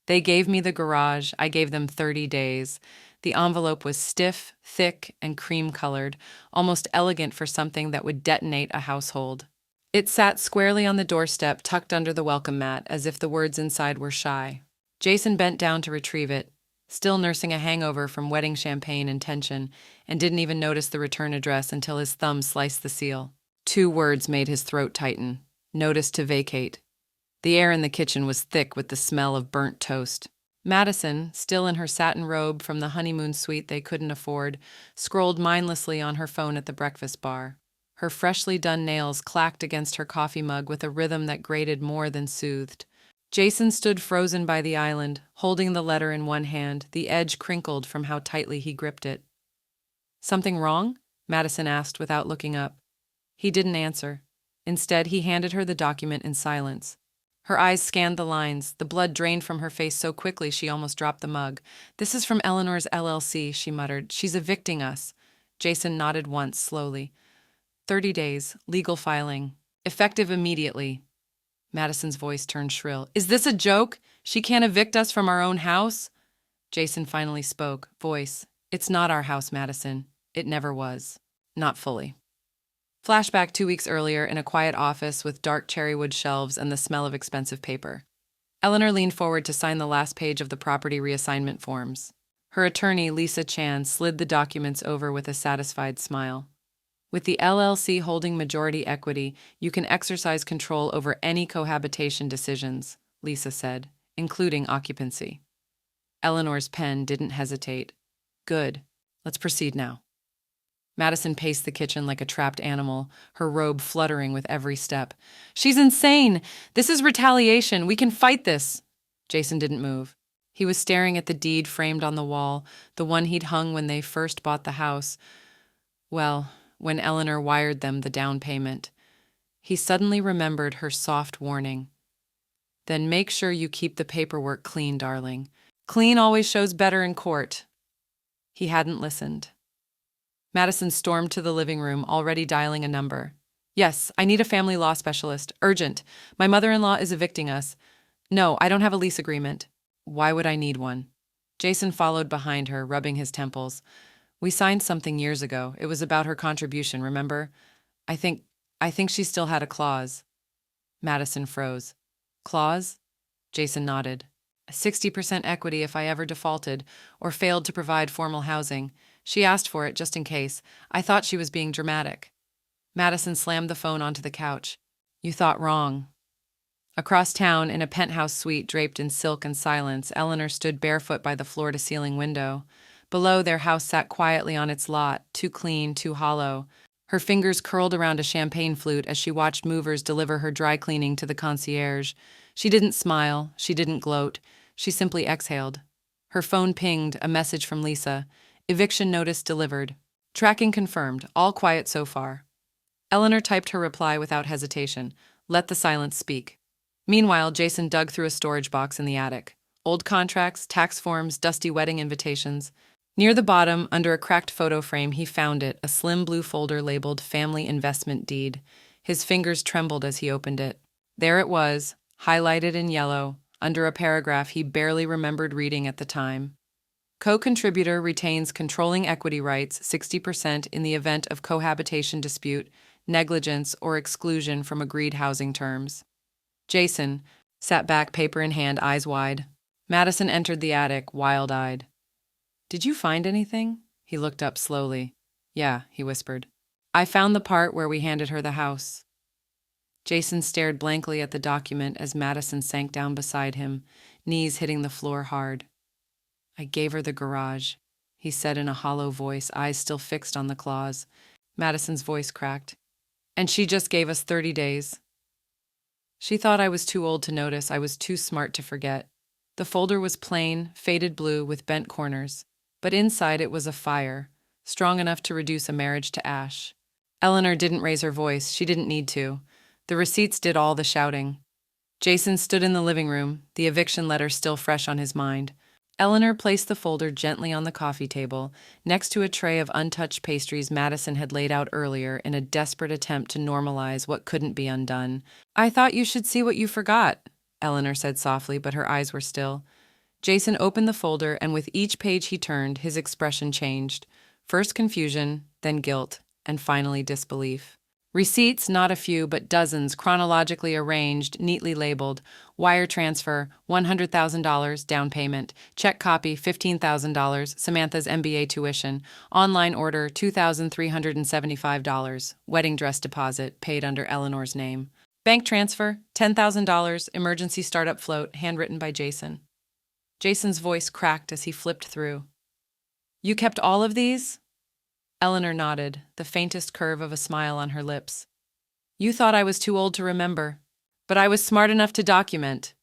They gave me the garage. I gave them 30 days. The envelope was stiff, thick, and cream-colored, almost elegant for something that would detonate a household. It sat squarely on the doorstep, tucked under the welcome mat, as if the words inside were shy. Jason bent down to retrieve it, still nursing a hangover from wedding champagne and tension, and didn't even notice the return address until his thumb sliced the seal. 2 words made his throat tighten. Notice to vacate. The air in the kitchen was thick with the smell of burnt toast. Madison, still in her satin robe from the honeymoon suite they couldn't afford, scrolled mindlessly on her phone at the breakfast bar. Her freshly done nails clacked against her coffee mug with a rhythm that grated more than soothed. Jason stood frozen by the island, holding the letter in one hand, the edge crinkled from how tightly he gripped it. Something wrong? Madison asked without looking up. He didn't answer. Instead, he handed her the document in silence. Her eyes scanned the lines. The blood drained from her face so quickly she almost dropped the mug. "This is from Eleanor's LLC," she muttered. "She's evicting us." Jason nodded once, slowly. 30 days, legal filing. Effective immediately. Madison's voice turned shrill. "Is this a joke? She can't evict us from our own house?" Jason finally spoke, voice. "It's not our house, Madison. It never was. Not fully." Flashback 2 weeks earlier in a quiet office with dark cherrywood shelves and the smell of expensive paper. Eleanor leaned forward to sign the last page of the property reassignment forms. Her attorney, Lisa Chan, slid the documents over with a satisfied smile. "With the LLC holding majority equity, you can exercise control over any cohabitation decisions," Lisa said, "including occupancy." Eleanor's pen didn't hesitate. "Good. Let's proceed now." Madison paced the kitchen like a trapped animal, her robe fluttering with every step. "She's insane! This is retaliation! We can fight this!" Jason didn't move. He was staring at the deed framed on the wall, the one he'd hung when they first bought the house. Well, when Eleanor wired them the down payment. He suddenly remembered her soft warning. "Then make sure you keep the paperwork clean, darling. Clean always shows better in court." He hadn't listened. Madison stormed to the living room, already dialing a number. "Yes, I need a family law specialist. Urgent. My mother-in-law is evicting us. No, I don't have a lease agreement." "Why would I need one?" Jason followed behind her, rubbing his temples. "We signed something years ago. It was about her contribution, remember? I think she still had a clause." Madison froze. "Clause?" Jason nodded. "60% equity if I ever defaulted or failed to provide formal housing. She asked for it just in case. I thought she was being dramatic." Madison slammed the phone onto the couch. "You thought wrong." Across town, in a penthouse suite draped in silk and silence, Eleanor stood barefoot by the floor-to-ceiling window. Below, their house sat quietly on its lot, too clean, too hollow. Her fingers curled around a champagne flute as she watched movers deliver her dry cleaning to the concierge. She didn't smile, she didn't gloat, she simply exhaled. Her phone pinged, a message from Lisa. "Eviction notice delivered. Tracking confirmed, all quiet so far." Eleanor typed her reply without hesitation. Let the silence speak. Meanwhile, Jason dug through a storage box in the attic. Old contracts, tax forms, dusty wedding invitations. Near the bottom, under a cracked photo frame, he found it, a slim blue folder labeled Family Investment Deed. His fingers trembled as he opened it. There it was, highlighted in yellow, under a paragraph he barely remembered reading at the time. Co-contributor retains controlling equity rights 60% in the event of cohabitation dispute, negligence, or exclusion from agreed housing terms. Jason sat back, paper in hand, eyes wide. Madison entered the attic, wild-eyed. "Did you find anything?" He looked up slowly. "Yeah," he whispered. "I found the part where we handed her the house." Jason stared blankly at the document as Madison sank down beside him, knees hitting the floor hard. "I gave her the garage," he said in a hollow voice, eyes still fixed on the clause. Madison's voice cracked. "And she just gave us 30 days. She thought I was too old to notice, I was too smart to forget." The folder was plain, faded blue with bent corners, but inside it was a fire, strong enough to reduce a marriage to ash. Eleanor didn't raise her voice, she didn't need to. The receipts did all the shouting. Jason stood in the living room, the eviction letter still fresh on his mind. Eleanor placed the folder gently on the coffee table, next to a tray of untouched pastries Madison had laid out earlier in a desperate attempt to normalize what couldn't be undone. "I thought you should see what you forgot," Eleanor said softly, but her eyes were still. Jason opened the folder, and with each page he turned, his expression changed. First confusion, then guilt, and finally disbelief. Receipts, not a few, but dozens, chronologically arranged, neatly labeled. Wire transfer, $100,000, down payment. Check copy, $15,000, Samantha's MBA tuition. Online order, $2,375. Wedding dress deposit, paid under Eleanor's name. Bank transfer, $10,000, emergency startup float, handwritten by Jason. Jason's voice cracked as he flipped through. "You kept all of these?" Eleanor nodded, the faintest curve of a smile on her lips. "You thought I was too old to remember, but I was smart enough to document."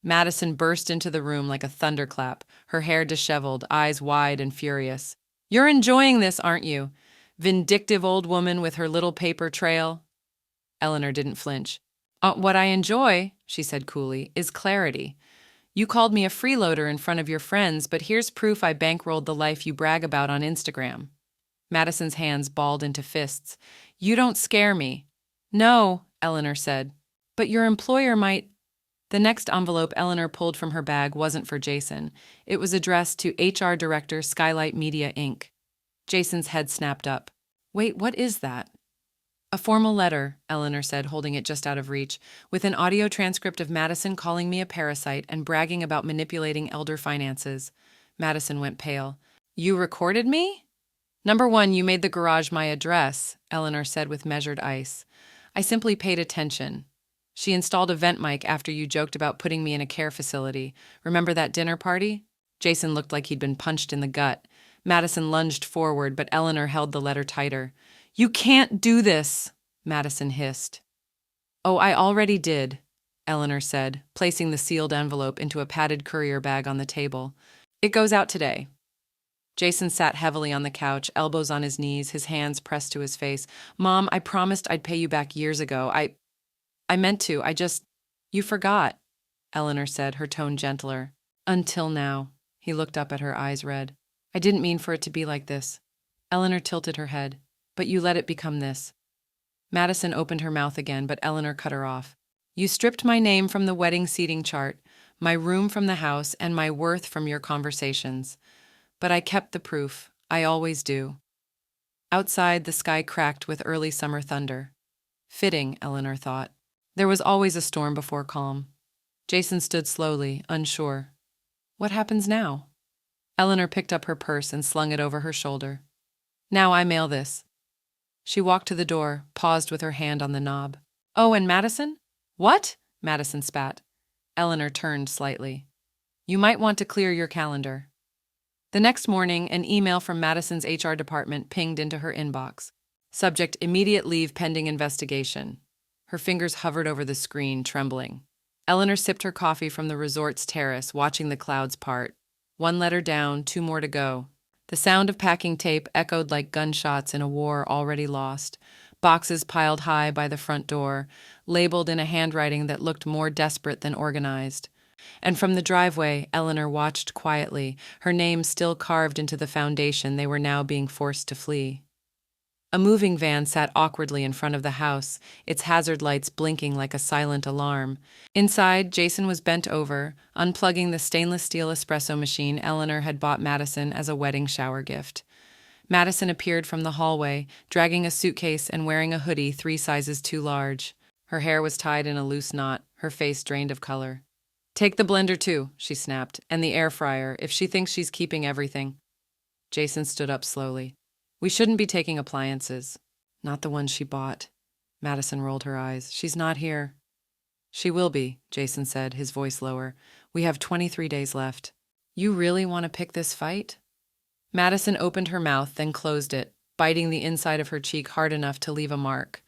Madison burst into the room like a thunderclap, her hair disheveled, eyes wide and furious. You're enjoying this, aren't you? Vindictive old woman with her little paper trail. Eleanor didn't flinch. What I enjoy, she said coolly, is clarity. You called me a freeloader in front of your friends, but here's proof I bankrolled the life you brag about on Instagram. Madison's hands balled into fists. You don't scare me. No, Eleanor said. But your employer might. The next envelope Eleanor pulled from her bag wasn't for Jason. It was addressed to HR Director, Skylight Media, Inc. Jason's head snapped up. Wait, what is that? A formal letter, Eleanor said, holding it just out of reach, with an audio transcript of Madison calling me a parasite and bragging about manipulating elder finances. Madison went pale. You recorded me? Number one, you made the garage my address, Eleanor said with measured ice. I simply paid attention. She installed a vent mic after you joked about putting me in a care facility. Remember that dinner party? Jason looked like he'd been punched in the gut. Madison lunged forward, but Eleanor held the letter tighter. You can't do this, Madison hissed. Oh, I already did, Eleanor said, placing the sealed envelope into a padded courier bag on the table. It goes out today. Jason sat heavily on the couch, elbows on his knees, his hands pressed to his face. Mom, I promised I'd pay you back years ago. I meant to. You forgot, Eleanor said, her tone gentler. Until now. He looked up at her, eyes red. I didn't mean for it to be like this. Eleanor tilted her head. But you let it become this. Madison opened her mouth again, but Eleanor cut her off. You stripped my name from the wedding seating chart, my room from the house, and my worth from your conversations. But I kept the proof. I always do. Outside, the sky cracked with early summer thunder. Fitting, Eleanor thought. There was always a storm before calm. Jason stood slowly, unsure. What happens now? Eleanor picked up her purse and slung it over her shoulder. Now I mail this. She walked to the door, paused with her hand on the knob. Oh, and Madison? What? Madison spat. Eleanor turned slightly. You might want to clear your calendar. The next morning, an email from Madison's HR department pinged into her inbox. Subject: immediate leave pending investigation. Her fingers hovered over the screen, trembling. Eleanor sipped her coffee from the resort's terrace, watching the clouds part. One letter down, two more to go. The sound of packing tape echoed like gunshots in a war already lost. Boxes piled high by the front door, labeled in a handwriting that looked more desperate than organized. And from the driveway, Eleanor watched quietly, her name still carved into the foundation they were now being forced to flee. A moving van sat awkwardly in front of the house, its hazard lights blinking like a silent alarm. Inside, Jason was bent over, unplugging the stainless steel espresso machine Eleanor had bought Madison as a wedding shower gift. Madison appeared from the hallway, dragging a suitcase and wearing a hoodie 3 sizes too large. Her hair was tied in a loose knot, her face drained of color. Take the blender too, she snapped, and the air fryer, if she thinks she's keeping everything. Jason stood up slowly. We shouldn't be taking appliances. Not the ones she bought. Madison rolled her eyes. She's not here. She will be, Jason said, his voice lower. We have 23 days left. You really want to pick this fight? Madison opened her mouth, then closed it, biting the inside of her cheek hard enough to leave a mark.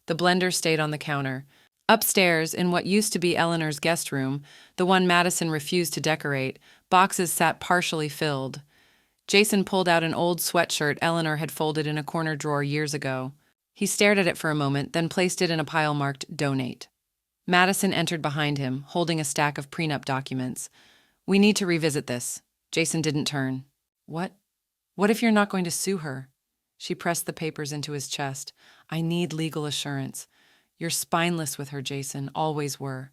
The blender stayed on the counter. Upstairs, in what used to be Eleanor's guest room, the one Madison refused to decorate, boxes sat partially filled. Jason pulled out an old sweatshirt Eleanor had folded in a corner drawer years ago. He stared at it for a moment, then placed it in a pile marked Donate. Madison entered behind him, holding a stack of prenup documents. We need to revisit this. Jason didn't turn. What? What if you're not going to sue her? She pressed the papers into his chest. I need legal assurance. You're spineless with her, Jason, always were.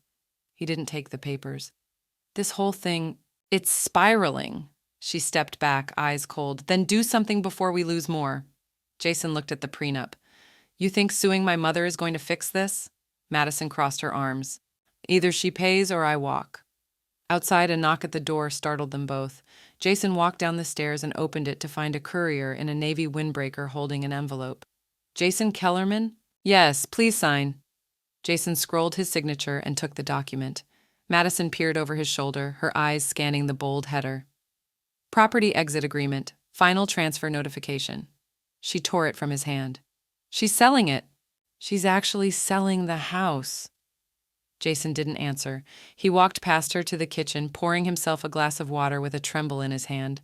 He didn't take the papers. This whole thing, it's spiraling. She stepped back, eyes cold. Then do something before we lose more. Jason looked at the prenup. You think suing my mother is going to fix this? Madison crossed her arms. Either she pays or I walk. Outside, a knock at the door startled them both. Jason walked down the stairs and opened it to find a courier in a navy windbreaker holding an envelope. Jason Kellerman? Yes, please sign. Jason scrolled his signature and took the document. Madison peered over his shoulder, her eyes scanning the bold header. Property exit agreement, final transfer notification. She tore it from his hand. She's selling it. She's actually selling the house. Jason didn't answer. He walked past her to the kitchen, pouring himself a glass of water with a tremble in his hand.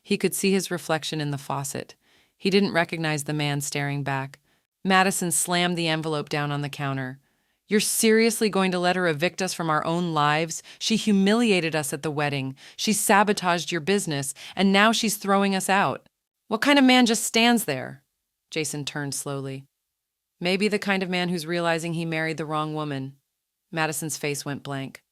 He could see his reflection in the faucet. He didn't recognize the man staring back. Madison slammed the envelope down on the counter. You're seriously going to let her evict us from our own lives? She humiliated us at the wedding. She sabotaged your business, and now she's throwing us out. What kind of man just stands there? Jason turned slowly. Maybe the kind of man who's realizing he married the wrong woman. Madison's face went blank.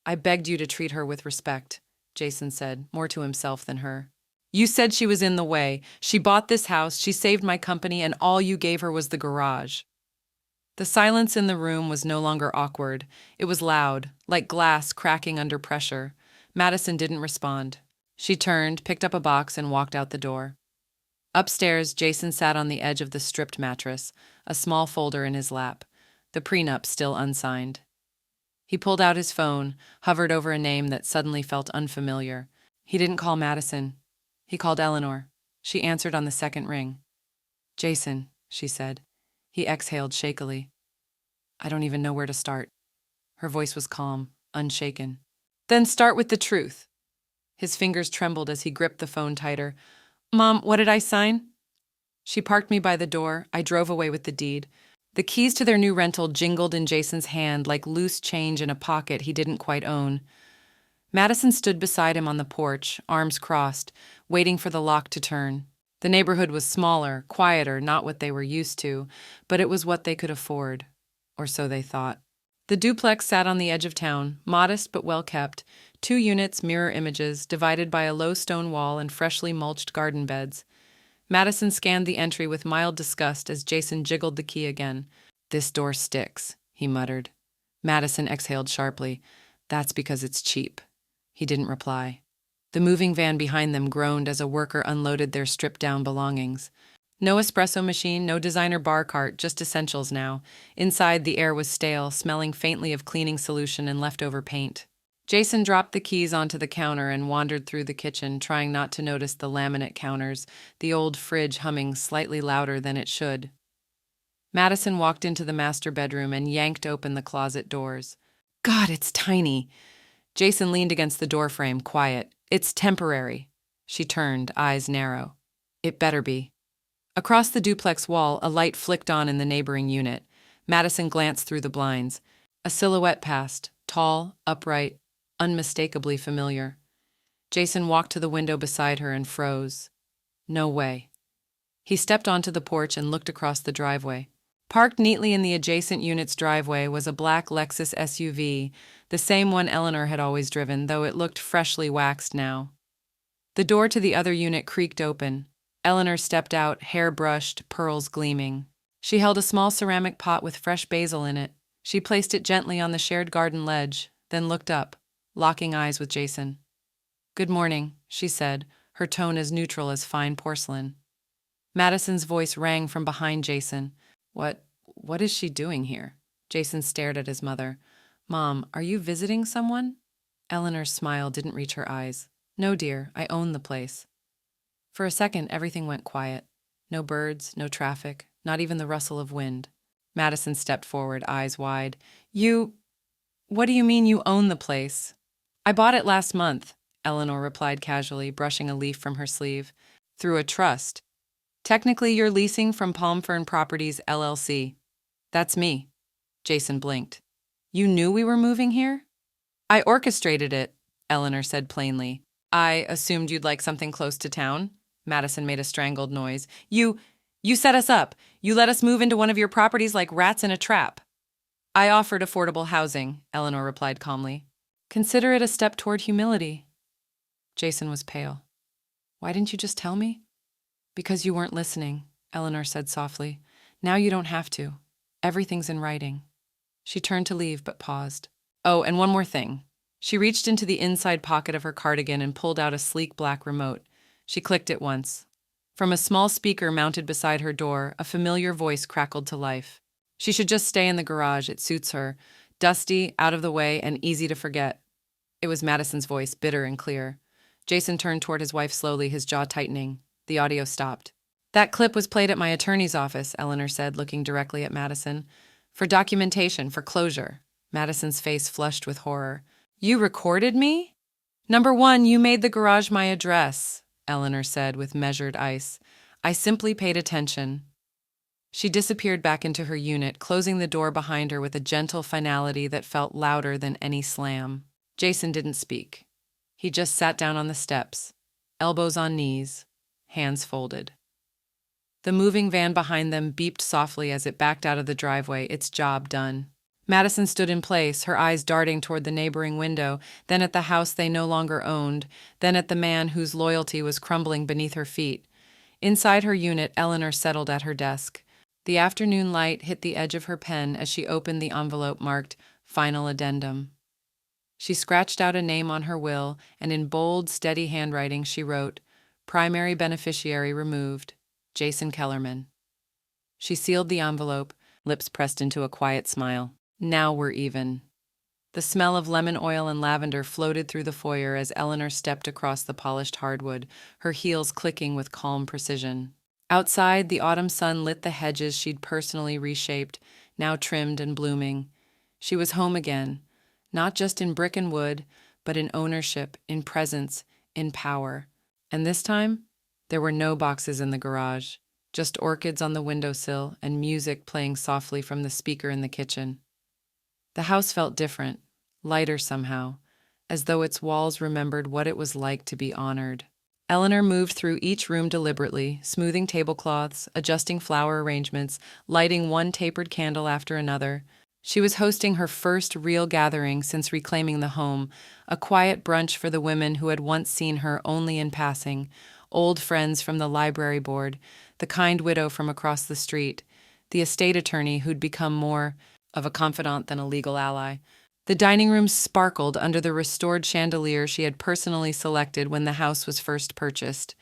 I begged you to treat her with respect, Jason said, more to himself than her. You said she was in the way. She bought this house, she saved my company, and all you gave her was the garage. The silence in the room was no longer awkward. It was loud, like glass cracking under pressure. Madison didn't respond. She turned, picked up a box, and walked out the door. Upstairs, Jason sat on the edge of the stripped mattress, a small folder in his lap, the prenup still unsigned. He pulled out his phone, hovered over a name that suddenly felt unfamiliar. He didn't call Madison. He called Eleanor. She answered on the second ring. Jason, she said. He exhaled shakily. I don't even know where to start. Her voice was calm, unshaken. Then start with the truth. His fingers trembled as he gripped the phone tighter. Mom, what did I sign? She parked me by the door. I drove away with the deed. The keys to their new rental jingled in Jason's hand like loose change in a pocket he didn't quite own. Madison stood beside him on the porch, arms crossed, waiting for the lock to turn. The neighborhood was smaller, quieter, not what they were used to, but it was what they could afford, or so they thought. The duplex sat on the edge of town, modest but well-kept, 2 units, mirror images, divided by a low stone wall and freshly mulched garden beds. Madison scanned the entry with mild disgust as Jason jiggled the key again. This door sticks, he muttered. Madison exhaled sharply. That's because it's cheap. He didn't reply. The moving van behind them groaned as a worker unloaded their stripped-down belongings. No espresso machine, no designer bar cart, just essentials now. Inside, the air was stale, smelling faintly of cleaning solution and leftover paint. Jason dropped the keys onto the counter and wandered through the kitchen, trying not to notice the laminate counters, the old fridge humming slightly louder than it should. Madison walked into the master bedroom and yanked open the closet doors. God, it's tiny. Jason leaned against the doorframe, quiet. It's temporary. She turned, eyes narrow. It better be. Across the duplex wall, a light flicked on in the neighboring unit. Madison glanced through the blinds. A silhouette passed, tall, upright, unmistakably familiar. Jason walked to the window beside her and froze. No way. He stepped onto the porch and looked across the driveway. Parked neatly in the adjacent unit's driveway was a black Lexus SUV, the same one Eleanor had always driven, though it looked freshly waxed now. The door to the other unit creaked open. Eleanor stepped out, hair brushed, pearls gleaming. She held a small ceramic pot with fresh basil in it. She placed it gently on the shared garden ledge, then looked up, locking eyes with Jason. Good morning, she said, her tone as neutral as fine porcelain. Madison's voice rang from behind Jason. What is she doing here? Jason stared at his mother. Mom, are you visiting someone? Eleanor's smile didn't reach her eyes. No, dear, I own the place. For a second, everything went quiet. No birds, no traffic, not even the rustle of wind. Madison stepped forward, eyes wide. What do you mean you own the place? I bought it last month, Eleanor replied casually, brushing a leaf from her sleeve. Through a trust. Technically, you're leasing from Palm Fern Properties, LLC. That's me. Jason blinked. You knew we were moving here? I orchestrated it, Eleanor said plainly. I assumed you'd like something close to town. Madison made a strangled noise. You set us up. You let us move into one of your properties like rats in a trap. I offered affordable housing, Eleanor replied calmly. Consider it a step toward humility. Jason was pale. Why didn't you just tell me? Because you weren't listening, Eleanor said softly. Now you don't have to. Everything's in writing. She turned to leave, but paused. Oh, and one more thing. She reached into the inside pocket of her cardigan and pulled out a sleek black remote. She clicked it once. From a small speaker mounted beside her door, a familiar voice crackled to life. She should just stay in the garage, it suits her. Dusty, out of the way, and easy to forget. It was Madison's voice, bitter and clear. Jason turned toward his wife slowly, his jaw tightening. The audio stopped. That clip was played at my attorney's office, Eleanor said, looking directly at Madison. For documentation, for closure. Madison's face flushed with horror. You recorded me? Number one, you made the garage my address, Eleanor said with measured ice. I simply paid attention. She disappeared back into her unit, closing the door behind her with a gentle finality that felt louder than any slam. Jason didn't speak. He just sat down on the steps, elbows on knees, hands folded. The moving van behind them beeped softly as it backed out of the driveway, its job done. Madison stood in place, her eyes darting toward the neighboring window, then at the house they no longer owned, then at the man whose loyalty was crumbling beneath her feet. Inside her unit, Eleanor settled at her desk. The afternoon light hit the edge of her pen as she opened the envelope marked Final Addendum. She scratched out a name on her will, and in bold, steady handwriting she wrote, Primary beneficiary removed, Jason Kellerman. She sealed the envelope, lips pressed into a quiet smile. Now we're even. The smell of lemon oil and lavender floated through the foyer as Eleanor stepped across the polished hardwood, her heels clicking with calm precision. Outside, the autumn sun lit the hedges she'd personally reshaped, now trimmed and blooming. She was home again, not just in brick and wood, but in ownership, in presence, in power. And this time, there were no boxes in the garage, just orchids on the windowsill and music playing softly from the speaker in the kitchen. The house felt different, lighter somehow, as though its walls remembered what it was like to be honored. Eleanor moved through each room deliberately, smoothing tablecloths, adjusting flower arrangements, lighting one tapered candle after another. She was hosting her first real gathering since reclaiming the home, a quiet brunch for the women who had once seen her only in passing, old friends from the library board, the kind widow from across the street, the estate attorney who'd become more of a confidant than a legal ally. The dining room sparkled under the restored chandelier she had personally selected when the house was first purchased.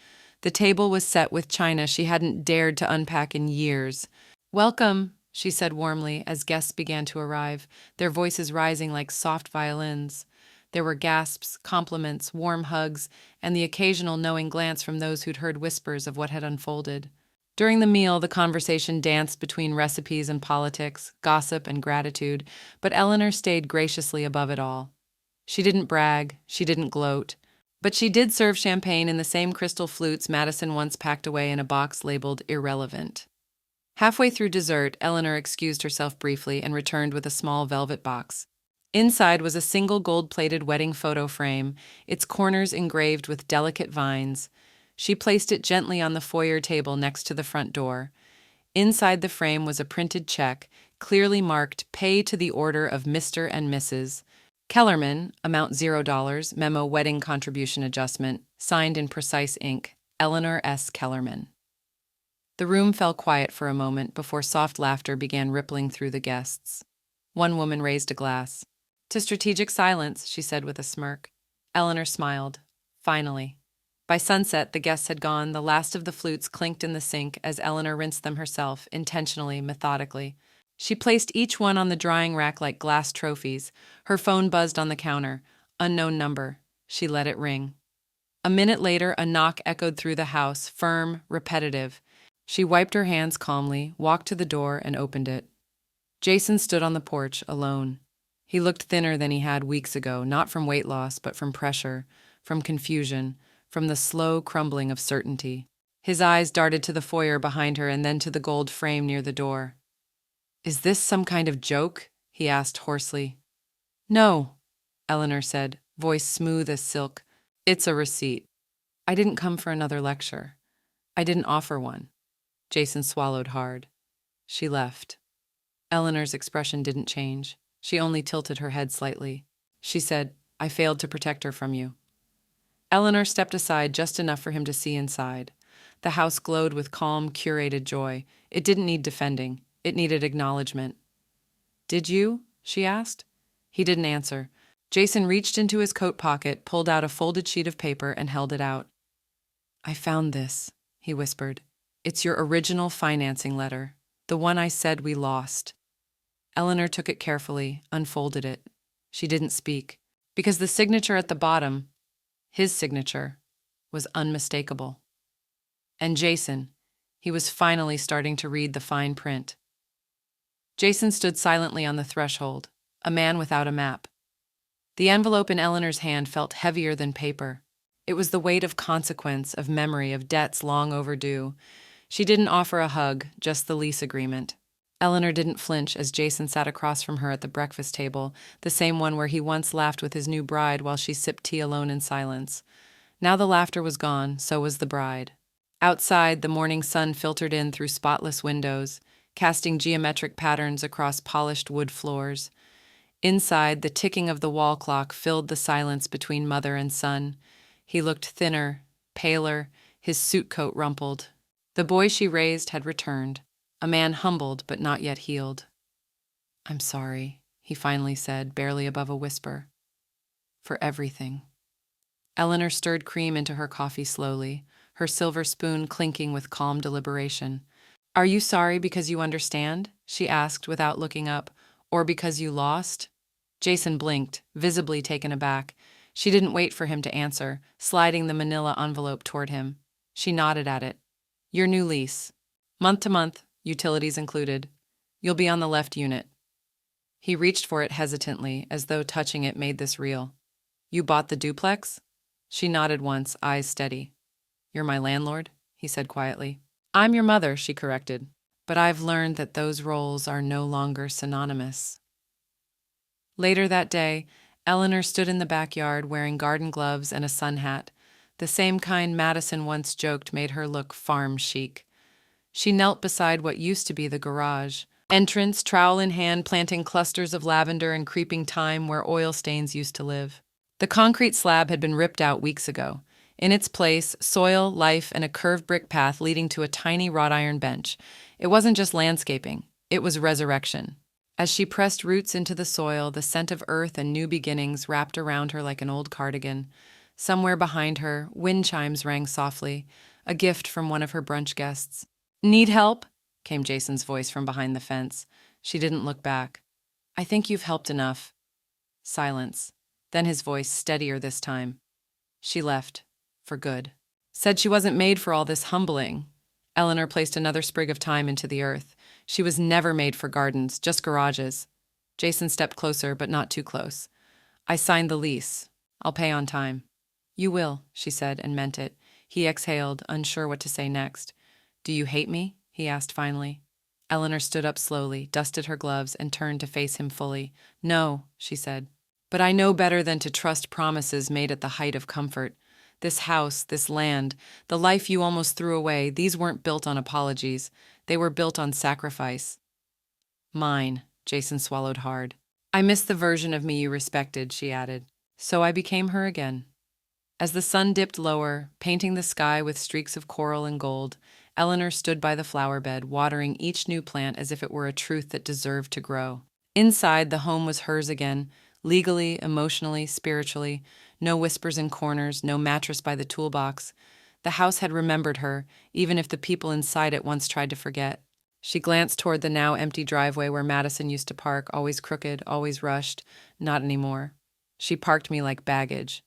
The table was set with china she hadn't dared to unpack in years. Welcome, she said warmly as guests began to arrive, their voices rising like soft violins. There were gasps, compliments, warm hugs, and the occasional knowing glance from those who'd heard whispers of what had unfolded. During the meal, the conversation danced between recipes and politics, gossip and gratitude, but Eleanor stayed graciously above it all. She didn't brag, she didn't gloat, but she did serve champagne in the same crystal flutes Madison once packed away in a box labeled irrelevant. Halfway through dessert, Eleanor excused herself briefly and returned with a small velvet box. Inside was a single gold-plated wedding photo frame, its corners engraved with delicate vines. She placed it gently on the foyer table next to the front door. Inside the frame was a printed check, clearly marked Pay to the order of Mr. and Mrs. Kellerman, amount $0, memo wedding contribution adjustment, signed in precise ink, Eleanor S. Kellerman. The room fell quiet for a moment before soft laughter began rippling through the guests. One woman raised a glass. To strategic silence, she said with a smirk. Eleanor smiled. Finally. By sunset, the guests had gone. The last of the flutes clinked in the sink as Eleanor rinsed them herself, intentionally, methodically. She placed each one on the drying rack like glass trophies. Her phone buzzed on the counter. Unknown number. She let it ring. A minute later, a knock echoed through the house, firm, repetitive. She wiped her hands calmly, walked to the door, and opened it. Jason stood on the porch, alone. He looked thinner than he had weeks ago, not from weight loss, but from pressure, from confusion, from the slow crumbling of certainty. His eyes darted to the foyer behind her and then to the gold frame near the door. "Is this some kind of joke?" he asked hoarsely. "No," Eleanor said, voice smooth as silk. "It's a receipt. I didn't come for another lecture. I didn't offer one." Jason swallowed hard. She left. Eleanor's expression didn't change. She only tilted her head slightly. She said, "I failed to protect her from you." Eleanor stepped aside just enough for him to see inside. The house glowed with calm, curated joy. It didn't need defending. It needed acknowledgement. "Did you?" she asked. He didn't answer. Jason reached into his coat pocket, pulled out a folded sheet of paper, and held it out. "I found this," he whispered. "It's your original financing letter, the one I said we lost." Eleanor took it carefully, unfolded it. She didn't speak, because the signature at the bottom, his signature, was unmistakable. And Jason, he was finally starting to read the fine print. Jason stood silently on the threshold, a man without a map. The envelope in Eleanor's hand felt heavier than paper. It was the weight of consequence, of memory, of debts long overdue. She didn't offer a hug, just the lease agreement. Eleanor didn't flinch as Jason sat across from her at the breakfast table, the same one where he once laughed with his new bride while she sipped tea alone in silence. Now the laughter was gone, so was the bride. Outside, the morning sun filtered in through spotless windows, casting geometric patterns across polished wood floors. Inside, the ticking of the wall clock filled the silence between mother and son. He looked thinner, paler, his suit coat rumpled. The boy she raised had returned, a man humbled but not yet healed. "I'm sorry," he finally said, barely above a whisper. "For everything." Eleanor stirred cream into her coffee slowly, her silver spoon clinking with calm deliberation. "Are you sorry because you understand?" she asked without looking up. "Or because you lost?" Jason blinked, visibly taken aback. She didn't wait for him to answer, sliding the manila envelope toward him. She nodded at it. "Your new lease. Month to month, utilities included. You'll be on the left unit." He reached for it hesitantly, as though touching it made this real. "You bought the duplex?" She nodded once, eyes steady. "You're my landlord?" he said quietly. "I'm your mother," she corrected. "But I've learned that those roles are no longer synonymous." Later that day, Eleanor stood in the backyard wearing garden gloves and a sun hat, the same kind Madison once joked made her look farm chic. She knelt beside what used to be the garage, entrance, trowel in hand, planting clusters of lavender and creeping thyme where oil stains used to live. The concrete slab had been ripped out weeks ago. In its place, soil, life, and a curved brick path leading to a tiny wrought iron bench. It wasn't just landscaping, it was resurrection. As she pressed roots into the soil, the scent of earth and new beginnings wrapped around her like an old cardigan. Somewhere behind her, wind chimes rang softly, a gift from one of her brunch guests. "Need help?" came Jason's voice from behind the fence. She didn't look back. "I think you've helped enough." Silence. Then his voice, steadier this time. "She left. For good." Said she wasn't made for all this humbling. Eleanor placed another sprig of thyme into the earth. She was never made for gardens, just garages. Jason stepped closer, but not too close. "I signed the lease. I'll pay on time." "You will," she said, and meant it. He exhaled, unsure what to say next. "Do you hate me?" he asked finally. Eleanor stood up slowly, dusted her gloves, and turned to face him fully. "No," she said. "But I know better than to trust promises made at the height of comfort. This house, this land, the life you almost threw away, these weren't built on apologies. They were built on sacrifice." "Mine," Jason swallowed hard. "I miss the version of me you respected," she added. "So I became her again." As the sun dipped lower, painting the sky with streaks of coral and gold, Eleanor stood by the flower bed, watering each new plant as if it were a truth that deserved to grow. Inside, the home was hers again, legally, emotionally, spiritually. No whispers in corners, no mattress by the toolbox. The house had remembered her, even if the people inside it once tried to forget. She glanced toward the now empty driveway where Madison used to park, always crooked, always rushed. Not anymore. "She parked me like baggage,"